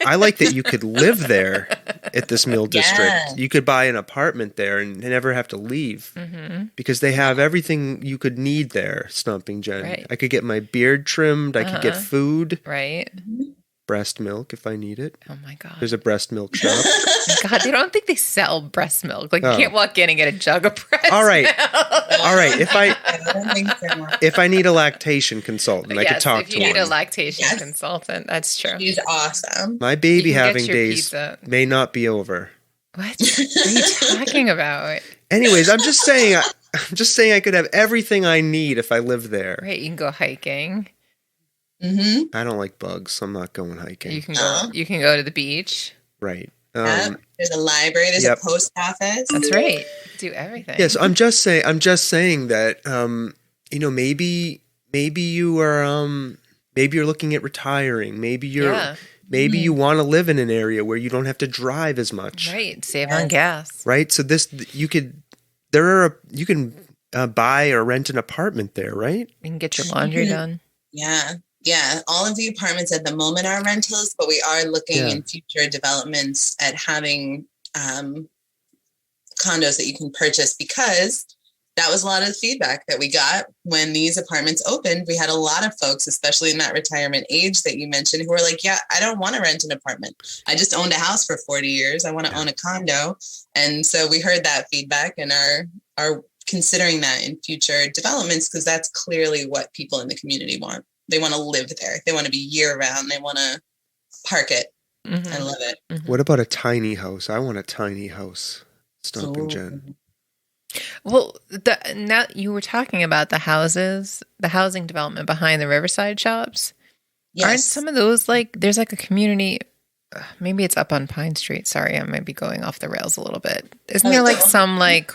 I like that you could live there at this Mill District. Yeah. You could buy an apartment there and never have to leave because they have everything you could need there, Stomping Jen. Right. I could get my beard trimmed. I could get food. Right. Breast milk if I need it. Oh my God. There's a breast milk shop. God, they don't think they sell breast milk. Like you can't walk in and get a jug of breast All right. milk. All right. If I need a lactation consultant, I could talk to if you need a lactation consultant, that's true. She's awesome. My baby having days may not be over. What are you talking about? Anyways, I'm just saying I could have everything I need if I live there. Right, you can go hiking. Mm-hmm. I don't like bugs, so I'm not going hiking. You can go to the beach. Right. There's a library. There's a post office. That's right. Do everything. Yes, I'm just saying that maybe you are maybe you're looking at retiring. Maybe you want to live in an area where you don't have to drive as much. Right. Save on gas. Right. So you can buy or rent an apartment there, right? You can get your laundry done. Yeah. Yeah, all of the apartments at the moment are rentals, but we are looking in future developments at having condos that you can purchase, because that was a lot of the feedback that we got when these apartments opened. We had a lot of folks, especially in that retirement age that you mentioned, who were like, yeah, I don't want to rent an apartment. I just owned a house for 40 years. I want to own a condo. And so we heard that feedback and are considering that in future developments, because that's clearly what people in the community want. They want to live there. They want to be year round. They want to park it. I love it. Mm-hmm. What about a tiny house? I want a tiny house. Stomping Jen. Well, now you were talking about the housing development behind the Riverside shops. Yes. Aren't some of those there's like a community maybe it's up on Pine Street. Sorry, I might be going off the rails a little bit. Isn't there like some like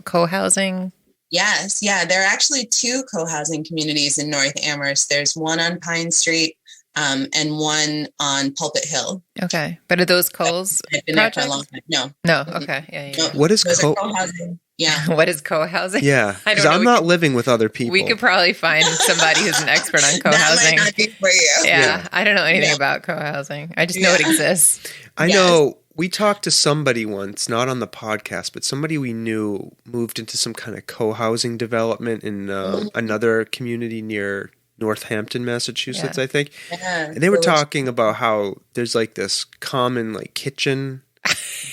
co-housing? Yes. Yeah. There are actually 2 co-housing communities in North Amherst. There's one on Pine Street and one on Pulpit Hill. Okay. But are those Coles I've been projects? there for a long time. No. No. Okay. Yeah. No. What is Those are co-housing? Yeah. What is co-housing? Yeah. I don't Because know. I'm not living with other people. We could probably find somebody who's an expert on That co-housing. might not be for you. Yeah. I don't know anything about co-housing. I just know it exists. I know we talked to somebody once, not on the podcast, but somebody we knew moved into some kind of co-housing development in another community near Northampton, Massachusetts, I think. Yeah. And they were talking about how there's like this common like kitchen.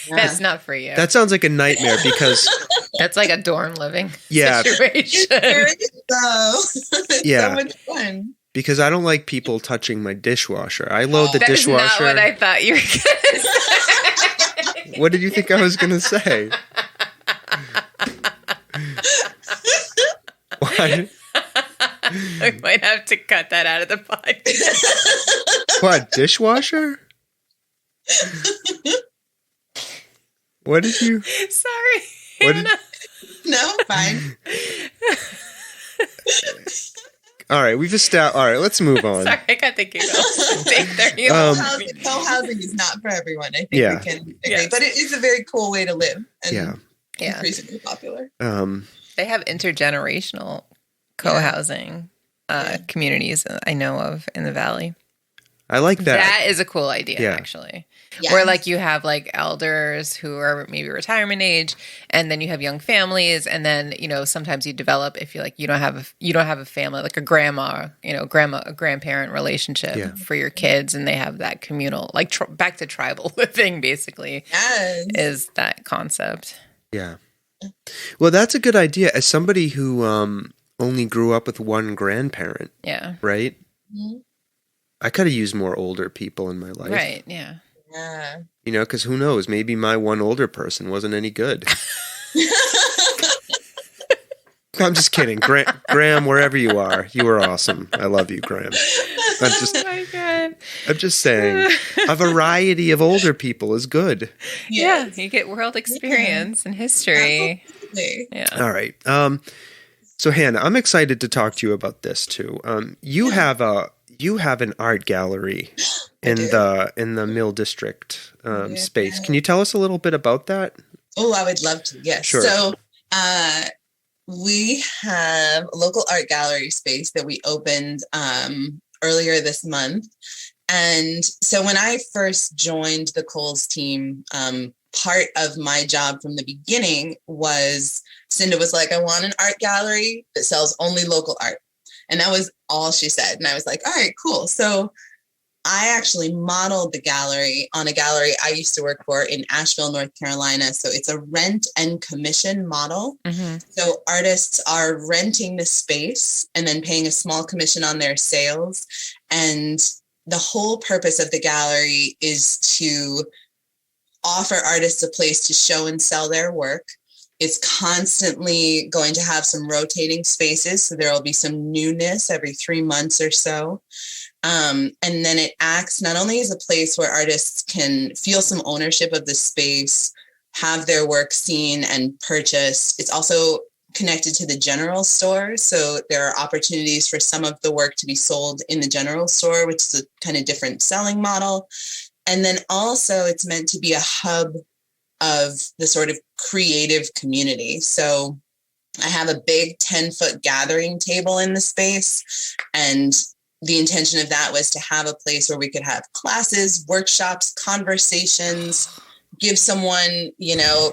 That's not for you. That sounds like a nightmare because That's like a dorm living So, situation. it's Yeah. so much fun. because I don't like people touching my dishwasher. I load the That is dishwasher. not what I thought you were going to say. What did you think I was going to say? What? I might have to cut that out of the podcast. What, dishwasher? What did you? Sorry. What did, No, fine. all right, we've established. All right, let's move on. Sorry, I got the giggles. Co-housing is not for everyone. I think Yeah. we can agree. Yes. But it is a very cool way to live and Yeah. increasingly popular. They have intergenerational co-housing communities I know of in the Valley. I like that. That is a cool idea, Yeah. actually. Yes. Where like you have like elders who are maybe retirement age, and then you have young families, and then sometimes you develop if you don't have a family like a grandparent relationship for your kids, and they have that communal like back to tribal living basically. Yes. Is that concept? Yeah. Well, that's a good idea. As somebody who only grew up with one grandparent, Yeah. right? Mm-hmm. I could have used more older people in my life. Right. Yeah. Yeah. Because who knows? Maybe my one older person wasn't any good. I'm just kidding. Graham, wherever you are, you are awesome. I love you, Graham. Oh my God. I'm just saying, a variety of older people is good. Yeah. You get world experience and history. Absolutely. Yeah. All right. So Hannah, I'm excited to talk to you about this too. You have an art gallery in the Mill District space. Can you tell us a little bit about that? Oh, I would love to. Yes. Sure. So we have a local art gallery space that we opened earlier this month. And so when I first joined the Coles team, part of my job from the beginning was Cinda was like, I want an art gallery that sells only local art. And that was all she said. And I was like, all right, cool. So I actually modeled the gallery on a gallery I used to work for in Asheville, North Carolina. So it's a rent and commission model. Mm-hmm. So artists are renting the space and then paying a small commission on their sales. And the whole purpose of the gallery is to offer artists a place to show and sell their work. It's constantly going to have some rotating spaces. So there will be some newness every 3 months or so. And then it acts not only as a place where artists can feel some ownership of the space, have their work seen and purchased. It's also connected to the general store. So there are opportunities for some of the work to be sold in the general store, which is a kind of different selling model. And then also it's meant to be a hub of the sort of creative community. So I have a big 10-foot gathering table in the space, and the intention of that was to have a place where we could have classes, workshops, conversations, give someone,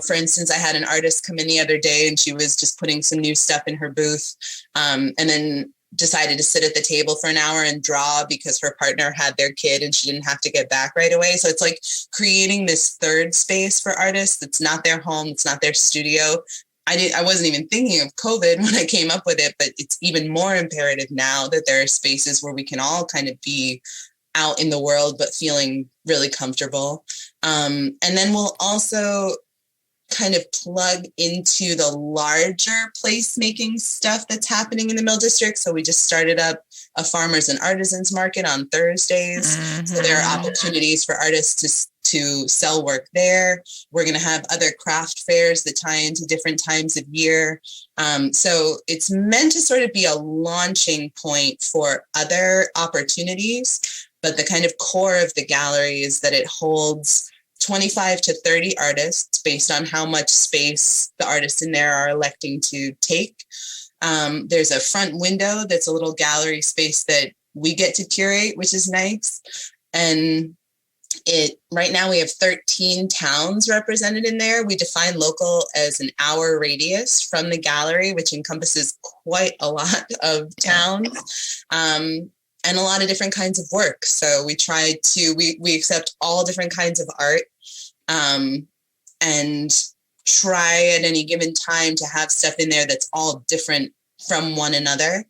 for instance, I had an artist come in the other day and she was just putting some new stuff in her booth, and then decided to sit at the table for an hour and draw because her partner had their kid and she didn't have to get back right away. So it's like creating this third space for artists. It's not their home. It's not their studio. I wasn't even thinking of COVID when I came up with it, but it's even more imperative now that there are spaces where we can all kind of be out in the world, but feeling really comfortable. And then we'll also kind of plug into the larger placemaking stuff that's happening in the Mill District. So we just started up a farmers and artisans market on Thursdays. So there are opportunities for artists to sell work there. We're going to have other craft fairs that tie into different times of year. So it's meant to sort of be a launching point for other opportunities. But the kind of core of the gallery is that it holds 25 to 30 artists based on how much space the artists in there are electing to take. There's a front window that's a little gallery space that we get to curate, which is nice. And right now we have 13 towns represented in there. We define local as an hour radius from the gallery, which encompasses quite a lot of towns. And a lot of different kinds of work. So we accept all different kinds of art, and try at any given time to have stuff in there that's all different from one another,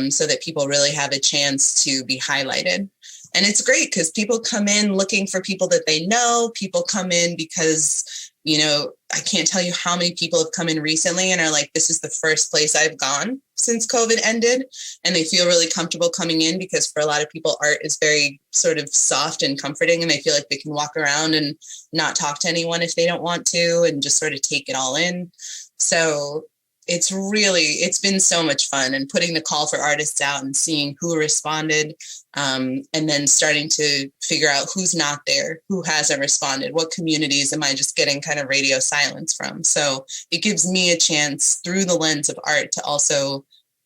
so that people really have a chance to be highlighted. And it's great because people come in looking for people that they know. People come in because, I can't tell you how many people have come in recently and are like, this is the first place I've gone since COVID ended. And they feel really comfortable coming in because for a lot of people, art is very sort of soft and comforting, and they feel like they can walk around and not talk to anyone if they don't want to and just sort of take it all in. So it's been so much fun, and putting the call for artists out and seeing who responded, and then starting to figure out who's not there, who hasn't responded, what communities am I just getting kind of radio silence from. So it gives me a chance through the lens of art to also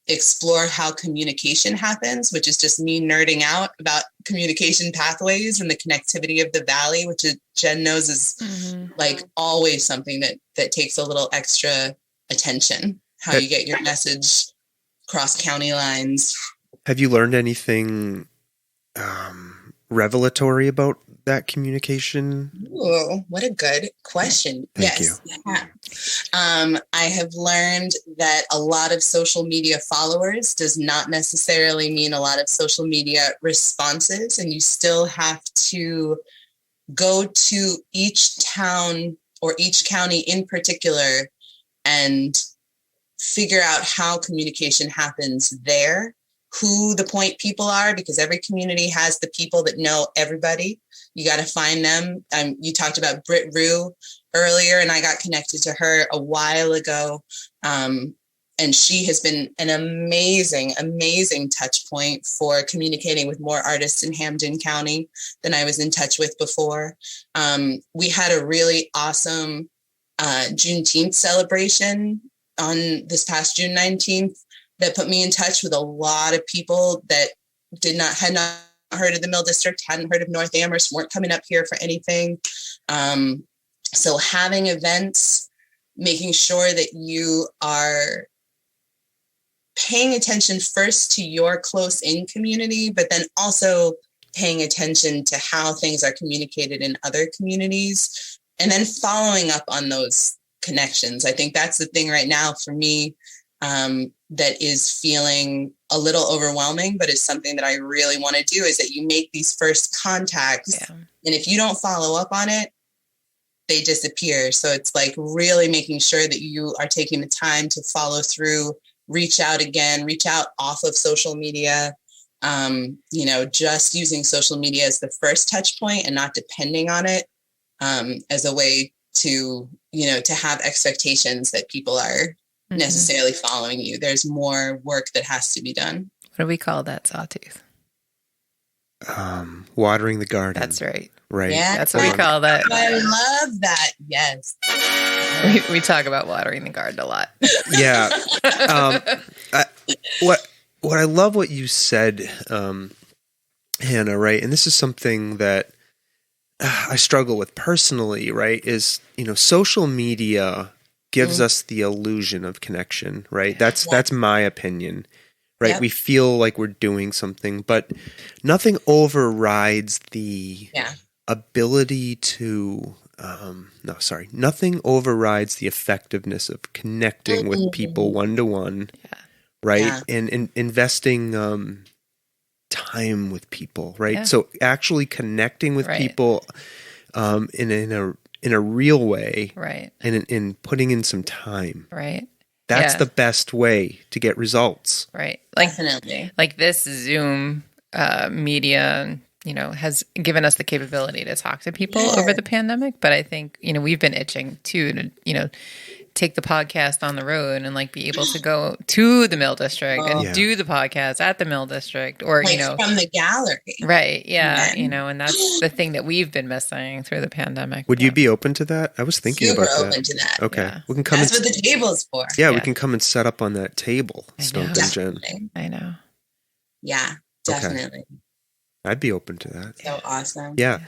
explore how communication happens, which is just me nerding out about communication pathways and the connectivity of the valley, which Jen knows is like always something that takes a little extra attention, how you get your message across county lines. Have you learned anything revelatory about that communication? Ooh, what a good question. Thank you. Yeah. I have learned that a lot of social media followers does not necessarily mean a lot of social media responses, and you still have to go to each town or each county in particular and figure out how communication happens there, who the point people are, because every community has the people that know everybody. You got to find them. You talked about Britt Rue earlier, and I got connected to her a while ago. And she has been an amazing, amazing touch point for communicating with more artists in Hampden County than I was in touch with before. We had a really awesome Juneteenth celebration on this past June 19th that put me in touch with a lot of people that had not heard of the Mill District, hadn't heard of North Amherst, weren't coming up here for anything. So having events, making sure that you are paying attention first to your close-in community, but then also paying attention to how things are communicated in other communities, and then following up on those connections. I think that's the thing right now for me that is feeling a little overwhelming, but is something that I really want to do, is that you make these first contacts. Yeah. And if you don't follow up on it, they disappear. So it's like really making sure that you are taking the time to follow through, reach out off of social media, just using social media as the first touch point and not depending on it as a way to have expectations that people are necessarily following you. There's more work that has to be done. What do we call that, Sawtooth? Watering the garden. That's right. Right. Yeah, that's what we call that. I love that. Yes. We talk about watering the garden a lot. Yeah. What I love what you said, Hannah, right? And this is something that I struggle with personally, right? Is, social media gives us the illusion of connection, right? That's my opinion, right? Yep. We feel like we're doing something, but nothing overrides the ability to, nothing overrides the effectiveness of connecting with people one-to-one, right? Yeah. And investing time with people, right? Yeah. So actually connecting with people in in a real way, right, and in putting in some time. right. That's the best way to get results. Right. Definitely. Like this Zoom media, has given us the capability to talk to people over the pandemic. But I think, we've been itching too to, take the podcast on the road and like be able to go to the Mill District and do the podcast at the Mill District or, from the gallery. Right. Yeah. And that's the thing that we've been missing through the pandemic. Would you be open to that? I was thinking Super about that. open to that. Okay. Yeah. We can come That's what the table's for. Yeah, we can come and set up on that table, Stump and Jen. I know. Yeah, definitely. Okay. I'd be open to that. So awesome. Yeah.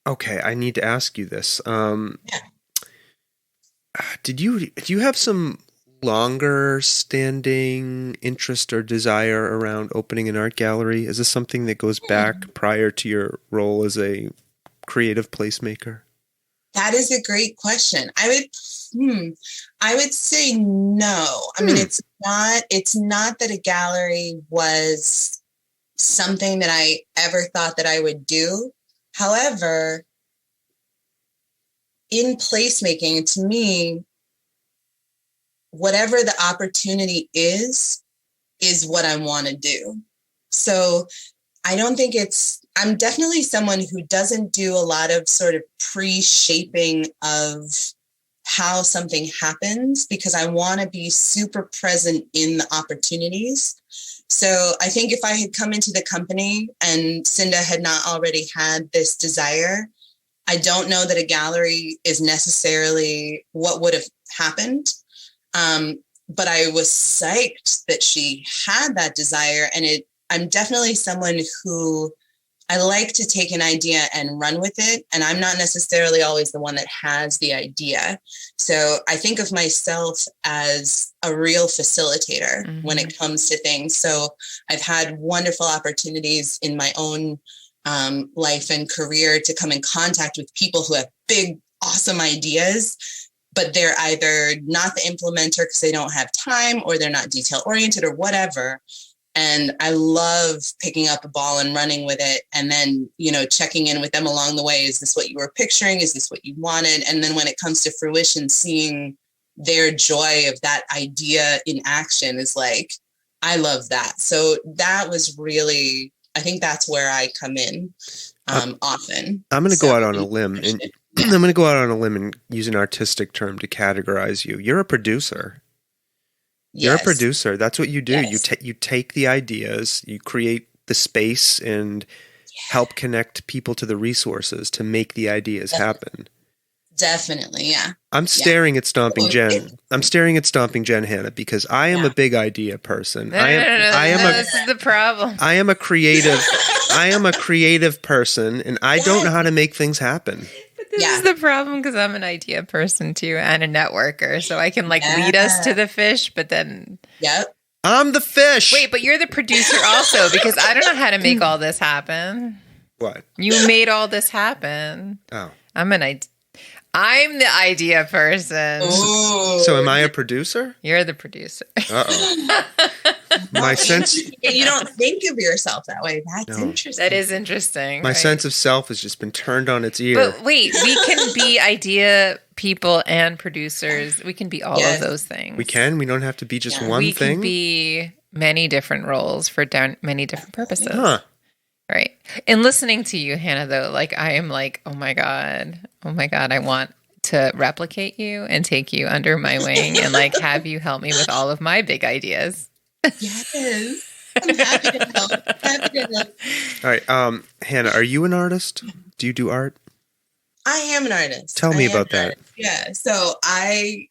Okay, I need to ask you this. Do you have some longer standing interest or desire around opening an art gallery? Is this something that goes back prior to your role as a creative placemaker? That is a great question. I would say no. I mean, it's not that a gallery was something that I ever thought that I would do. However, in placemaking, to me, whatever the opportunity is what I want to do. So I don't think I'm definitely someone who doesn't do a lot of sort of pre-shaping of how something happens because I want to be super present in the opportunities. So I think if I had come into the company and Cinda had not already had this desire, I don't know that a gallery is necessarily what would have happened. But I was psyched that she had that desire. And I'm definitely someone who I like to take an idea and run with it. And I'm not necessarily always the one that has the idea. So I think of myself as a real facilitator when it comes to things. So I've had wonderful opportunities in my own life and career to come in contact with people who have big, awesome ideas, but they're either not the implementer because they don't have time or they're not detail oriented or whatever. And I love picking up a ball and running with it. And then, checking in with them along the way. Is this what you were picturing? Is this what you wanted? And then when it comes to fruition, seeing their joy of that idea in action is like, I love that. So that was really, I think that's where I come in often. I'm going to go out on a limb and I'm going to go out on a limb and use an artistic term to categorize you. You're a producer. You're a producer. That's what you do. Yes. You take the ideas, you create the space and help connect people to the resources to make the ideas happen. Definitely, yeah. I'm staring at Stomping Jen. I'm staring at Stomping Jen, Hannah, because I am a big idea person. This is the problem. I am a creative. I am a creative person, and I don't know how to make things happen. This is the problem because I'm an idea person too and a networker. So I can lead us to the fish, but then... Yep. I'm the fish. Wait, but you're the producer also because I don't know how to make all this happen. What? You made all this happen. Oh. I'm the idea person. Ooh. So am I a producer? You're the producer. Uh-oh. My sense... You don't think of yourself that way. That's interesting. That is interesting. My sense of self has just been turned on its ear. But wait, we can be idea people and producers. We can be all of those things. We can? We don't have to be just one thing? We can be many different roles for many different purposes. Huh. Right. In listening to you, Hannah, though, I am oh my God, I want to replicate you and take you under my wing and have you help me with all of my big ideas. Yes. I'm happy to help. All right. Hannah, are you an artist? Do you do art? I am an artist. Tell me about that. Yeah. So I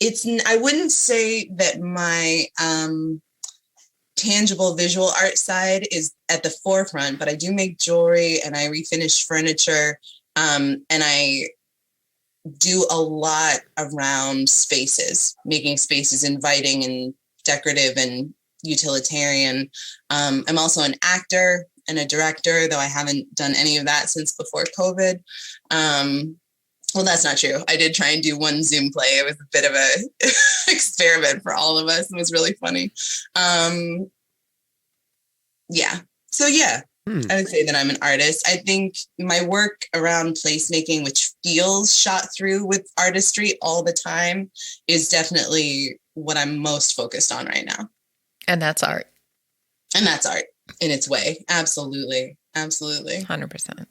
wouldn't say that my tangible visual art side is at the forefront, but I do make jewelry and I refinish furniture. And I do a lot around spaces, making spaces inviting and decorative and utilitarian. I'm also an actor and a director, though I haven't done any of that since before COVID. Well, that's not true. I did try and do one Zoom play. It was a bit of a experiment for all of us. It was really funny. Yeah. So yeah, I would say that I'm an artist. I think my work around placemaking, which feels shot through with artistry all the time, is definitely what I'm most focused on right now. And that's art. And that's art in its way. Absolutely. 100%.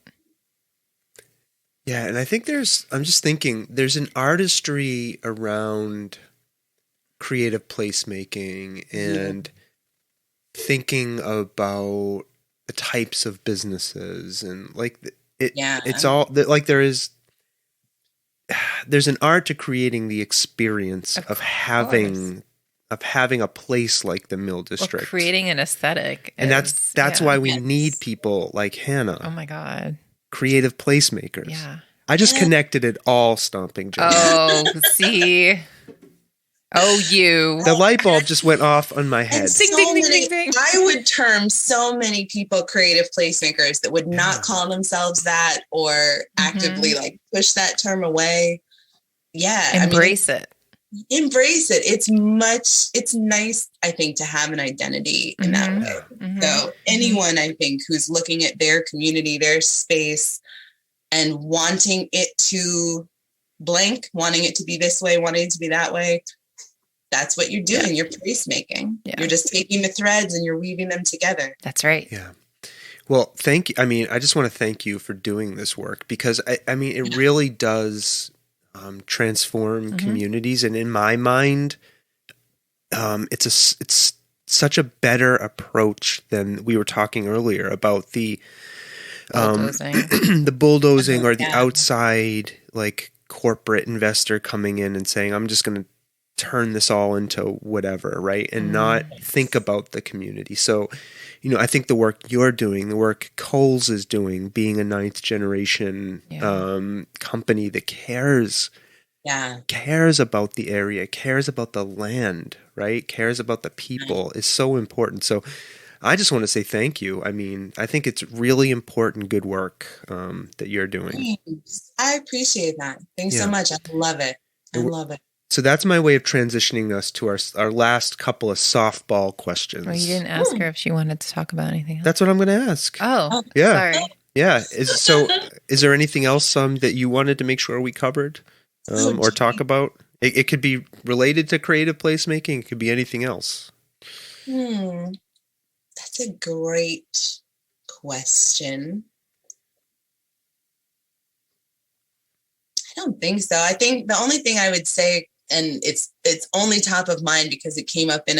Yeah, and I think I'm just thinking, there's an artistry around creative placemaking and thinking about the types of businesses and like it's all like there's an art to creating the experience of having a place like the Mill District, creating an aesthetic, and that's why we need people like Hannah. Oh my God, creative placemakers. Yeah, I just connected it all, Stomping Joe. Oh, see. The light bulb just went off on my head. Ding. I would term so many people creative placemakers that would not call themselves that or actively like push that term away. Yeah. Embrace it. Embrace it. It's nice, I think, to have an identity in that way. So anyone, I think, who's looking at their community, their space, and wanting it to blank, wanting it to be this way, wanting it to be that way, that's what you're doing. You're placemaking. You're just taking the threads and you're weaving them together. That's right. Yeah. Well, thank you. I mean, I just want to thank you for doing this work because I mean, it really does transform communities. And in my mind, it's such a better approach than we were talking earlier about the bulldozing, the bulldozing or the outside like corporate investor coming in and saying, I'm just going to turn this all into whatever, right? And not think about the community. So, I think the work you're doing, the work Coles is doing, being a 9th generation company that cares about the area, cares about the land, right? Cares about the people is so important. So I just want to say thank you. I mean, I think it's really important, good work that you're doing. Thanks. I appreciate that. Thanks so much. I love it. So that's my way of transitioning us to our last couple of softball questions. Well, you didn't ask her if she wanted to talk about anything else. That's what I'm going to ask. Oh, yeah. Sorry. Yeah. Is there anything else that you wanted to make sure we covered or talk about? It could be related to creative placemaking. It could be anything else. That's a great question. I don't think so. I think the only thing I would say, and it's only top of mind because it came up in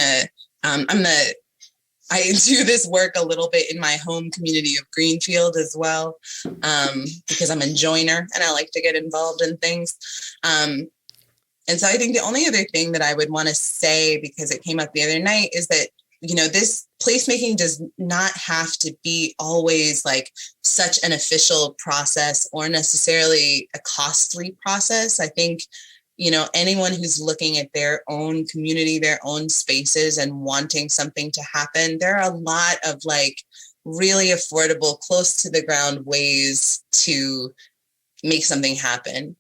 I do this work a little bit in my home community of Greenfield as well, because I'm a joiner and I like to get involved in things. And so I think the only other thing that I would want to say, because it came up the other night, is that, this placemaking does not have to be always like such an official process or necessarily a costly process. I think, anyone who's looking at their own community, their own spaces and wanting something to happen, there are a lot of like really affordable, close to the ground ways to make something happen,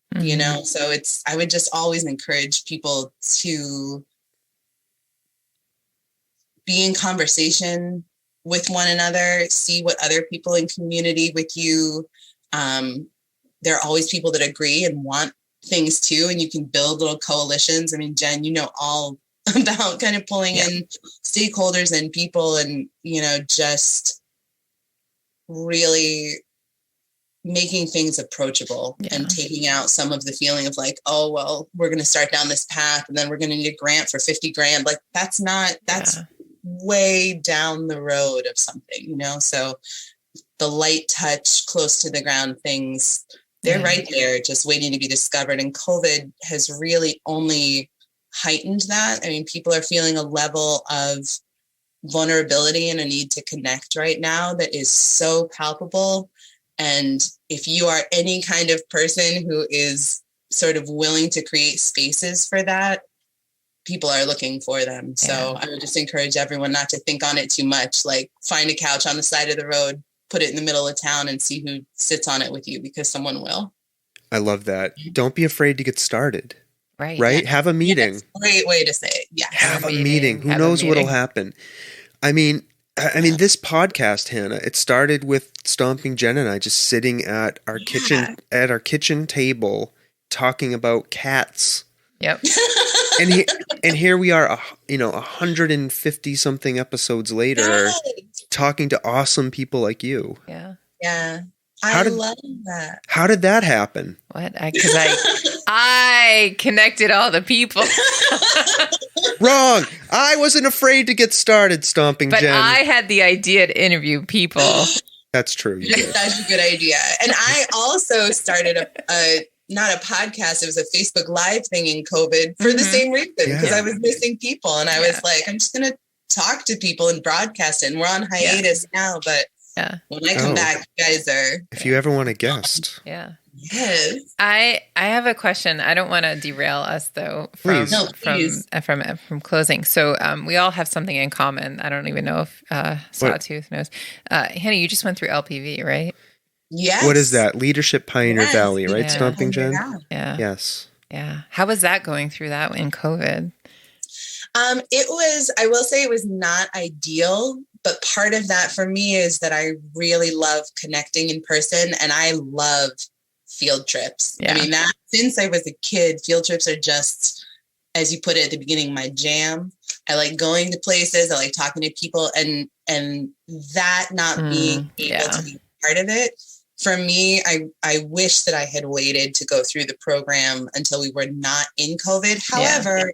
So I would just always encourage people to be in conversation with one another, see what other people in community with you. There are always people that agree and want things too, and you can build little coalitions. I mean, Jen, all about kind of pulling in stakeholders and people and, just really making things approachable and taking out some of the feeling of like, oh, well, we're going to start down this path and then we're going to need a grant for 50 grand. Like that's way down the road of something, so the light touch, close to the ground things, they're right there just waiting to be discovered. And COVID has really only heightened that. I mean, people are feeling a level of vulnerability and a need to connect right now that is so palpable. And if you are any kind of person who is sort of willing to create spaces for that, people are looking for them. So I would just encourage everyone not to think on it too much. Like find a couch on the side of the road, put it in the middle of town and see who sits on it with you, because someone will. I love that. Don't be afraid to get started. Right. Yeah. Have a meeting. Yes, great way to say it. Yeah. Have a meeting. Who knows what'll happen? I mean, I mean, this podcast, Hannah, it started with Stomping Jen and I just sitting at our kitchen table talking about cats. Yep. And here we are, 150 something episodes later, talking to awesome people like you. Yeah. Yeah. I love that. How did that happen? What? Because I connected all the people. Wrong. I wasn't afraid to get started, Stomping But Jen. I had the idea to interview people. That's true. You did. That's a good idea. And I also started not a podcast, it was a Facebook Live thing in COVID for the same reason, because I was missing people. And I was like, I'm just going to talk to people and broadcast it. And we're on hiatus now, but when I come back, you guys are... If you ever want a guest. Yeah. Yes. I have a question. I don't want to derail us though from closing. So we all have something in common. I don't even know if Sawtooth knows. Hannah, you just went through LPV, right? Yes. What is that? Leadership Pioneer Valley, right? Yeah. Stomping Jen? Yeah. Yes. Yeah. How was that going through that in COVID? It was, I will say it was not ideal, but part of that for me is that I really love connecting in person and I love field trips. Yeah. I mean, that since I was a kid, field trips are just, as you put it at the beginning, my jam. I like going to places. I like talking to people and that not being able to be part of it. For me, I wish that I had waited to go through the program until we were not in COVID. However,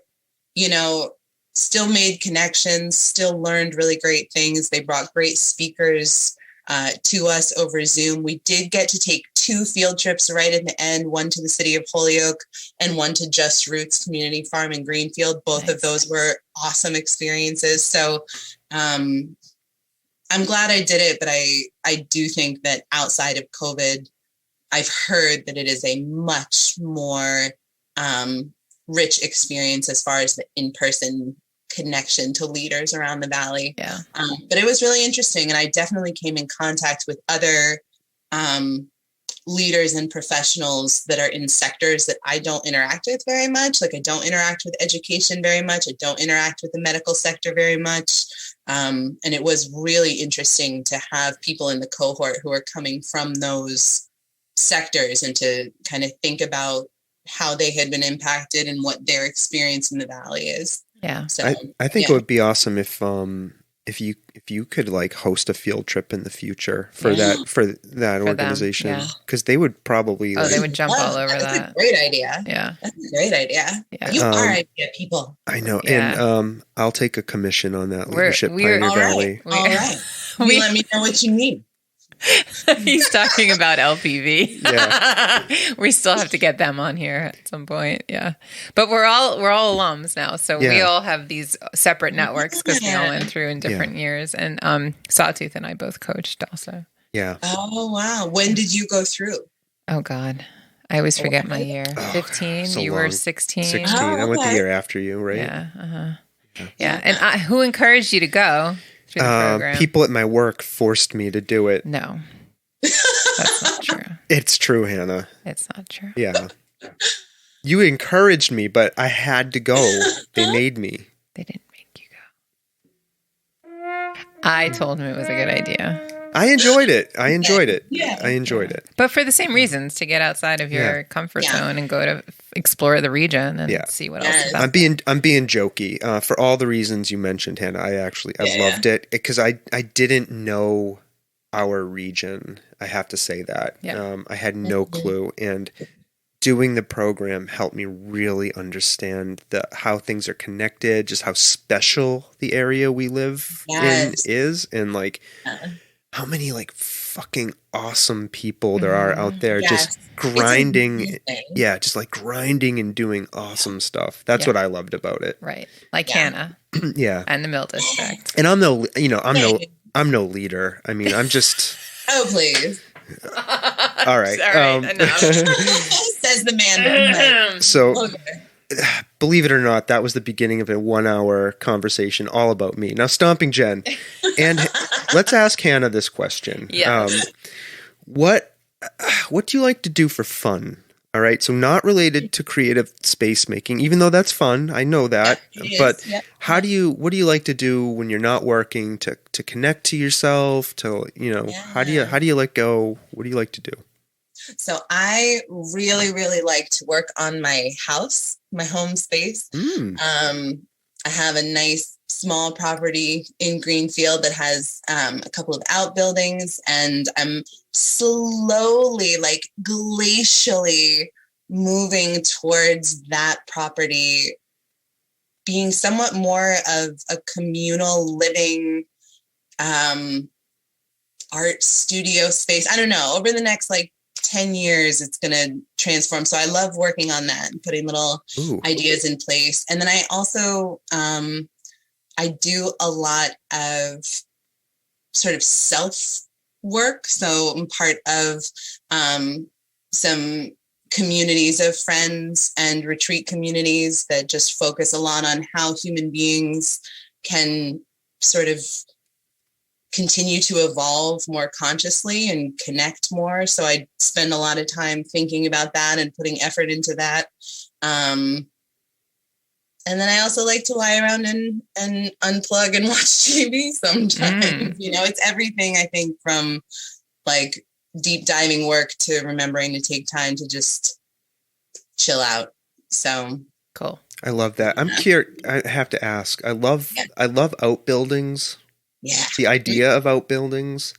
still made connections, still learned really great things. They brought great speakers to us over Zoom. We did get to take 2 field trips right at the end, one to the city of Holyoke and one to Just Roots Community Farm in Greenfield. Both of those were awesome experiences. So I'm glad I did it, but I do think that outside of COVID, I've heard that it is a much more rich experience as far as the in-person connection to leaders around the valley. Yeah. But it was really interesting. And I definitely came in contact with other leaders and professionals that are in sectors that I don't interact with very much. Like I don't interact with education very much. I don't interact with the medical sector very much. And it was really interesting to have people in the cohort who are coming from those sectors and to kind of think about how they had been impacted and what their experience in the valley is. Yeah. So I think it would be awesome if you could like host a field trip in the future for that organization, because they would probably they would jump all over that. That's a great idea. Yeah. That's a great idea. Yeah. You are idea people. I know. Yeah. And I'll take a commission on that Leadership we're Pioneer Valley. All right. You let me know what you need. He's talking about LPV. Yeah. We still have to get them on here at some point. Yeah. But we're all alums now. So we all have these separate networks because we all went through in different years. And Sawtooth and I both coached also. Yeah. Oh, wow. When did you go through? Oh, God. I always forget my year. 15. So you long. were 16. 16. Oh, I went the okay. year after you, right? Yeah. Yeah. And who encouraged you to go through the program? People at my work forced me to do it. No. That's not true. It's true, Hannah. It's not true. Yeah. You encouraged me, but I had to go. They made me. They didn't make you go. I told him it was a good idea. I enjoyed it. Yeah. I enjoyed it. But for the same reasons, to get outside of your comfort zone and go to explore the region and see what else is out there. I'm being jokey. For all the reasons you mentioned, Hannah, I loved it because I didn't know our region. I have to say that. Yeah. I had no clue, and doing the program helped me really understand how things are connected, just how special the area we live in is, and like how many like fucking awesome people there are out there just grinding. Yeah, just like grinding and doing awesome stuff. That's what I loved about it. Right. Like Hannah. Yeah. And the Mill District. And I'm no leader. I mean, I'm just... Oh, please. All right. Enough. Says the man. So, believe it or not, that was the beginning of a 1-hour conversation all about me. Now, Stomping Jen. And let's ask Hannah this question. Yeah. What do you like to do for fun All right. So not related to creative space making, even though that's fun. I know that. But what do you like to do when you're not working to connect to yourself, to, how do you let go? What do you like to do? So I really, really like to work on my house, my home space. I have a nice small property in Greenfield that has a couple of outbuildings, and I'm slowly, like glacially moving towards that property being somewhat more of a communal living art studio space. I don't know, over the next 10 years, it's going to transform. So I love working on that and putting little ideas in place. And then I also, I do a lot of sort of self work. So I'm part of some communities of friends and retreat communities that just focus a lot on how human beings can sort of continue to evolve more consciously and connect more. So I spend a lot of time thinking about that and putting effort into that. And then I also like to lie around and unplug and watch TV sometimes. It's everything, I think, from deep diving work to remembering to take time to just chill out. So cool. I love that. I'm curious. I have to ask. I love outbuildings. Yeah. The idea of outbuildings.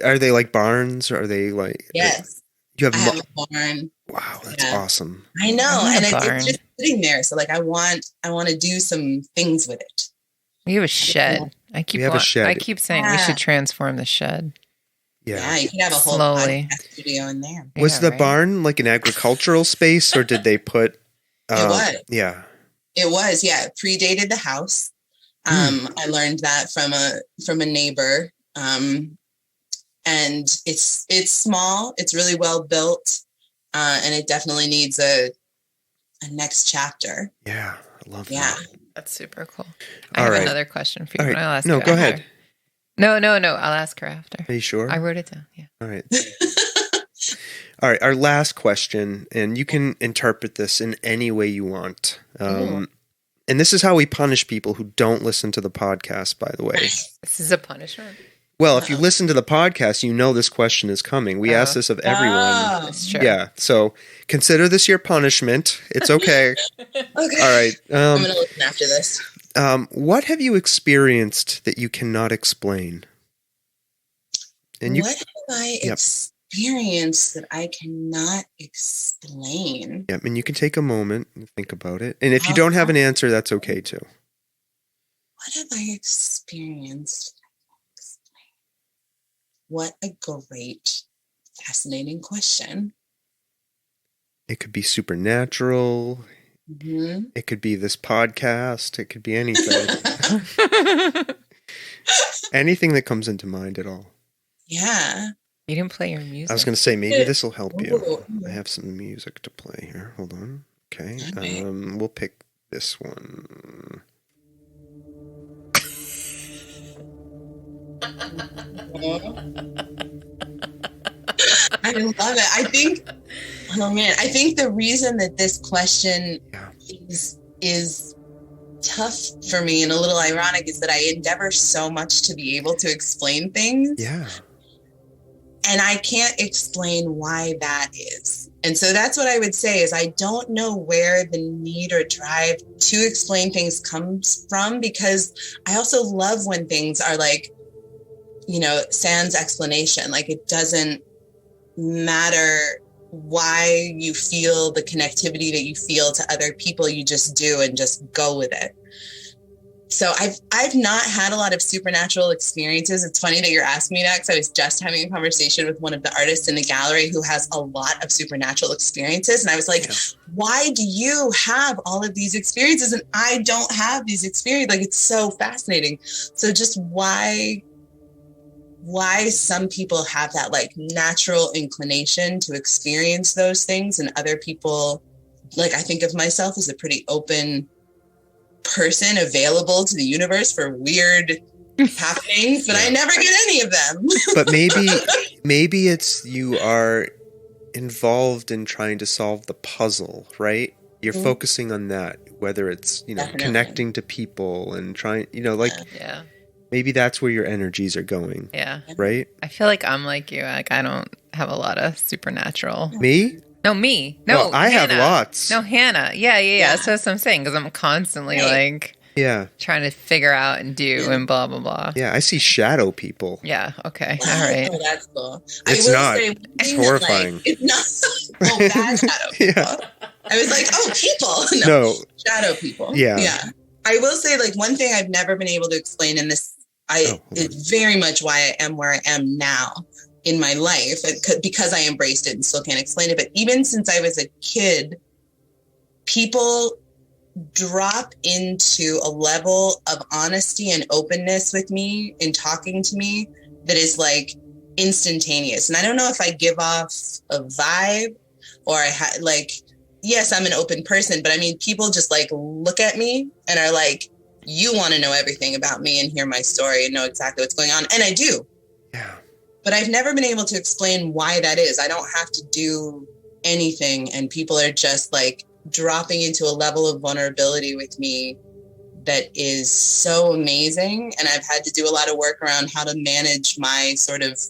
Are they like barns, or are they like? Yes. You have, I have a barn. Wow, that's awesome. I know, and it's just sitting there. So I want to do some things with it. We have a shed. I keep saying we should transform the shed. Yeah, you can have a whole podcast studio in there. Was the barn like an agricultural space, or did they put? It was. Yeah. It was. Yeah, it predated the house. I learned that from a neighbor. And it's small. It's really well built, and it definitely needs a next chapter. Yeah, I love that. Yeah, that's super cool. I have another question for you. All right. I'll ask no, you go after. ahead. No. I'll ask her after. Are you sure? I wrote it down. Yeah. All right. All right. Our last question, and you can interpret this in any way you want. And this is how we punish people who don't listen to the podcast, by the way. This is a punishment? Well, if you listen to the podcast, you know this question is coming. We ask this of everyone. That's true. Yeah. So consider this your punishment. It's okay. Okay. All right. I'm going to listen after this. What have you experienced that you cannot explain? And what have I experienced that I cannot explain? Yep. And you can take a moment and think about it. And if you don't have an answer, that's okay too. What have I experienced? What a great, fascinating question. It could be supernatural. Mm-hmm. It could be this podcast. It could be anything. Anything that comes into mind at all. Yeah. You didn't play your music. I was going to say, maybe this will help you. I have some music to play here. Hold on. Okay. We'll pick this one. I love it. I think the reason that this question is tough for me and a little ironic is that I endeavor so much to be able to explain things. Yeah. And I can't explain why that is. And so that's what I would say is I don't know where the need or drive to explain things comes from, because I also love when things are sans explanation. It doesn't matter why you feel the connectivity that you feel to other people, you just do and just go with it. So I've not had a lot of supernatural experiences. It's funny that you're asking me that, because I was just having a conversation with one of the artists in the gallery who has a lot of supernatural experiences. And I was like, why do you have all of these experiences and I don't have these experiences? It's so fascinating. So just why some people have that natural inclination to experience those things, and other people, I think of myself as a pretty open person available to the universe for weird happenings, but I never get any of them. But maybe it's you are involved in trying to solve the puzzle, right? You're focusing on that, whether it's, Definitely. connecting to people and trying, like Yeah. maybe that's where your energies are going. Yeah. Right? I feel like I'm like you. Like I don't have a lot of supernatural. Me? No, me. No, I have Hannah. lots. No, Hannah. Yeah. So that's what I'm saying, because I'm constantly like Yeah. trying to figure out and do and blah, blah, blah. Yeah, I see shadow people. Yeah. Okay. All right. Oh, that's cool. It's not. It's horrifying. It's not. Oh, bad shadow people. Yeah. I was like, oh, people. No. Shadow people. Yeah. Yeah. I will say, like, one thing I've never been able to explain in this, it's very much why I am where I am now in my life, because I embraced it and still can't explain it. But even since I was a kid, people drop into a level of honesty and openness with me in talking to me that is like instantaneous. And I don't know if I give off a vibe or yes, I'm an open person, but I mean, people just like look at me and are like, you want to know everything about me and hear my story and know exactly what's going on. And I do. Yeah. But I've never been able to explain why that is. I don't have to do anything. And people are just like dropping into a level of vulnerability with me that is so amazing. And I've had to do a lot of work around how to manage my sort of,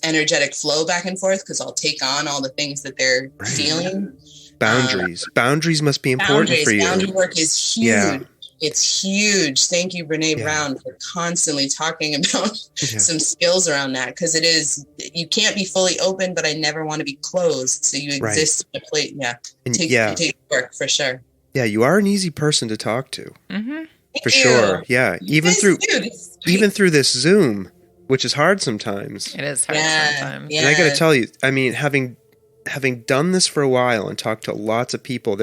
energetic flow back and forth, because I'll take on all the things that they're feeling. Boundaries must be important for you. Boundary work is huge. Yeah. It's huge. Thank you, Brene Brown, for constantly talking about some skills around that, because it is, you can't be fully open, but I never want to be closed. So you exist in a place. Yeah. It takes work for sure. Yeah, you are an easy person to talk to. Mm-hmm. For sure. Yeah. Even through this Zoom, which is hard sometimes. It is hard sometimes. Yeah. And I got to tell you, I mean, having done this for a while and talked to lots of people,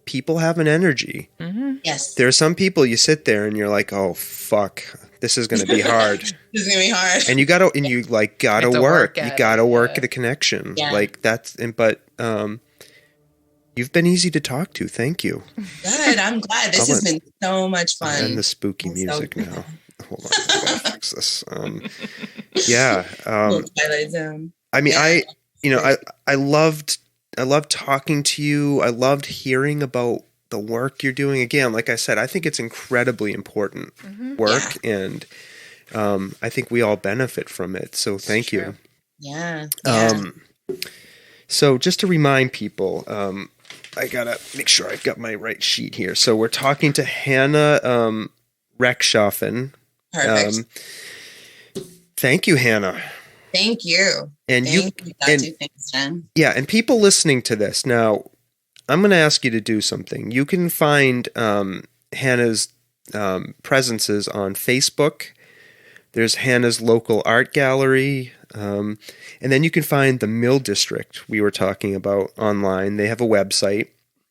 people have an energy. Mm-hmm. Yes. There are some people you sit there and you're like, oh, fuck, this is going to be hard. This is going to be hard. And you gotta work. You gotta work the connection. Yeah. Like but you've been easy to talk to. Thank you. Good. I'm glad. This has been so much fun. And the spooky music now. Hold on, I gotta fix this. Twilight Zone. I mean, I loved talking to you. I loved hearing about the work you're doing. Again, like I said, I think it's incredibly important work, and I think we all benefit from it. So thank you. Yeah. So just to remind people, I gotta make sure I've got my right sheet here. So we're talking to Hannah Rechtschaffen. Perfect. Thank you, Hannah. Thank you. And Thanks, Jen. Yeah, and people listening to this now, I'm going to ask you to do something. You can find Hannah's presences on Facebook. There's Hannah's local art gallery. And then you can find the Mill District we were talking about online. They have a website.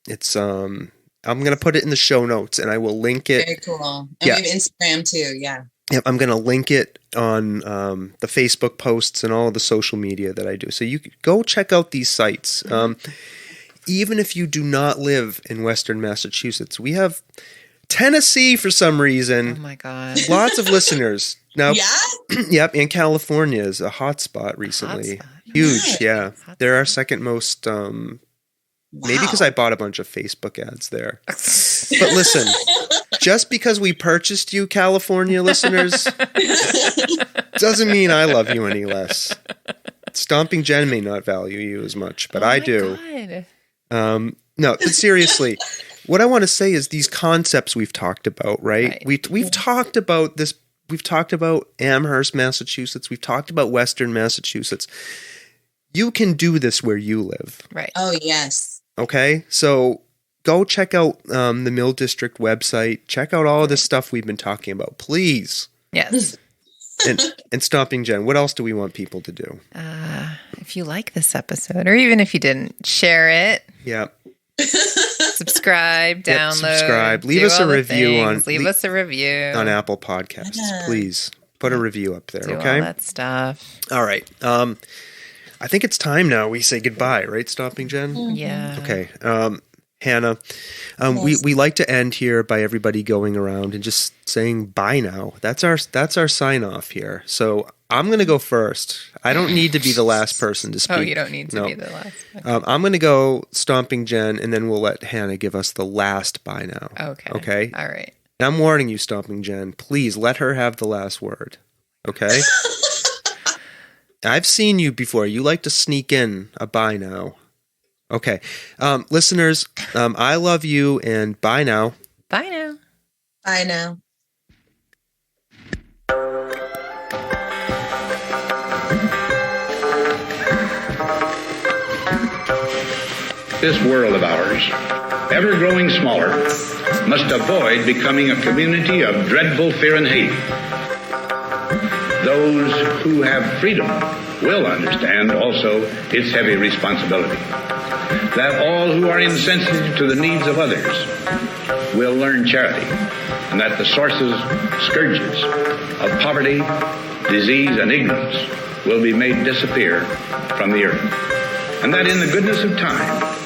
It's I'm going to put it in the show notes, and I will link it. Very cool. And we have Instagram too. Yeah. Yep, I'm going to link it on the Facebook posts and all of the social media that I do. So you could go check out these sites. Even if you do not live in Western Massachusetts, we have Tennessee for some reason. Oh my God. Lots of listeners. Now, Yeah? Yep, and California is a hotspot recently. Huge, Nice. yeah. They're our second most, maybe because I bought a bunch of Facebook ads there. But listen, just because we purchased you, California listeners, doesn't mean I love you any less. Stomping Jen may not value you as much, but I do. God. No, but seriously, what I want to say is these concepts we've talked about, right? We've talked about this. We've talked about Amherst, Massachusetts. We've talked about Western Massachusetts. You can do this where you live. Right. Oh, yes. Okay? So go check out the Mill District website. Check out all of this stuff we've been talking about, please. Yes. And Stomping Jen, what else do we want people to do? If you like this episode, or even if you didn't, share it. Yeah. Subscribe, download. Subscribe. Leave do us a all the review things. Leave us a review on Apple Podcasts, please. Put a review up there, do okay? all that stuff. All right. I think it's time now we say goodbye, right, Stomping Jen? Yeah. Okay. Hannah, we like to end here by everybody going around and just saying bye now. That's our sign off here. So I'm going to go first. I don't need to be the last person to speak. Oh, you don't need to be the last. Okay. I'm going to go Stomping Jen, and then we'll let Hannah give us the last bye now. Okay. Okay? All right. And I'm warning you, Stomping Jen. Please let her have the last word. Okay? I've seen you before. You like to sneak in a bye now. Okay. Listeners, I love you, and bye now. Bye now. Bye now. This world of ours, ever growing smaller, must avoid becoming a community of dreadful fear and hate. Those who have freedom will understand also its heavy responsibility. That all who are insensitive to the needs of others will learn charity, and that the sources, scourges of poverty, disease, and ignorance will be made disappear from the earth. And that in the goodness of time,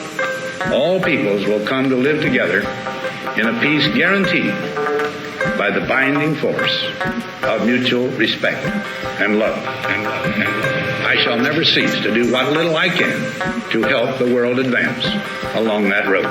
all peoples will come to live together in a peace guaranteed by the binding force of mutual respect and love. I shall never cease to do what little I can to help the world advance along that road.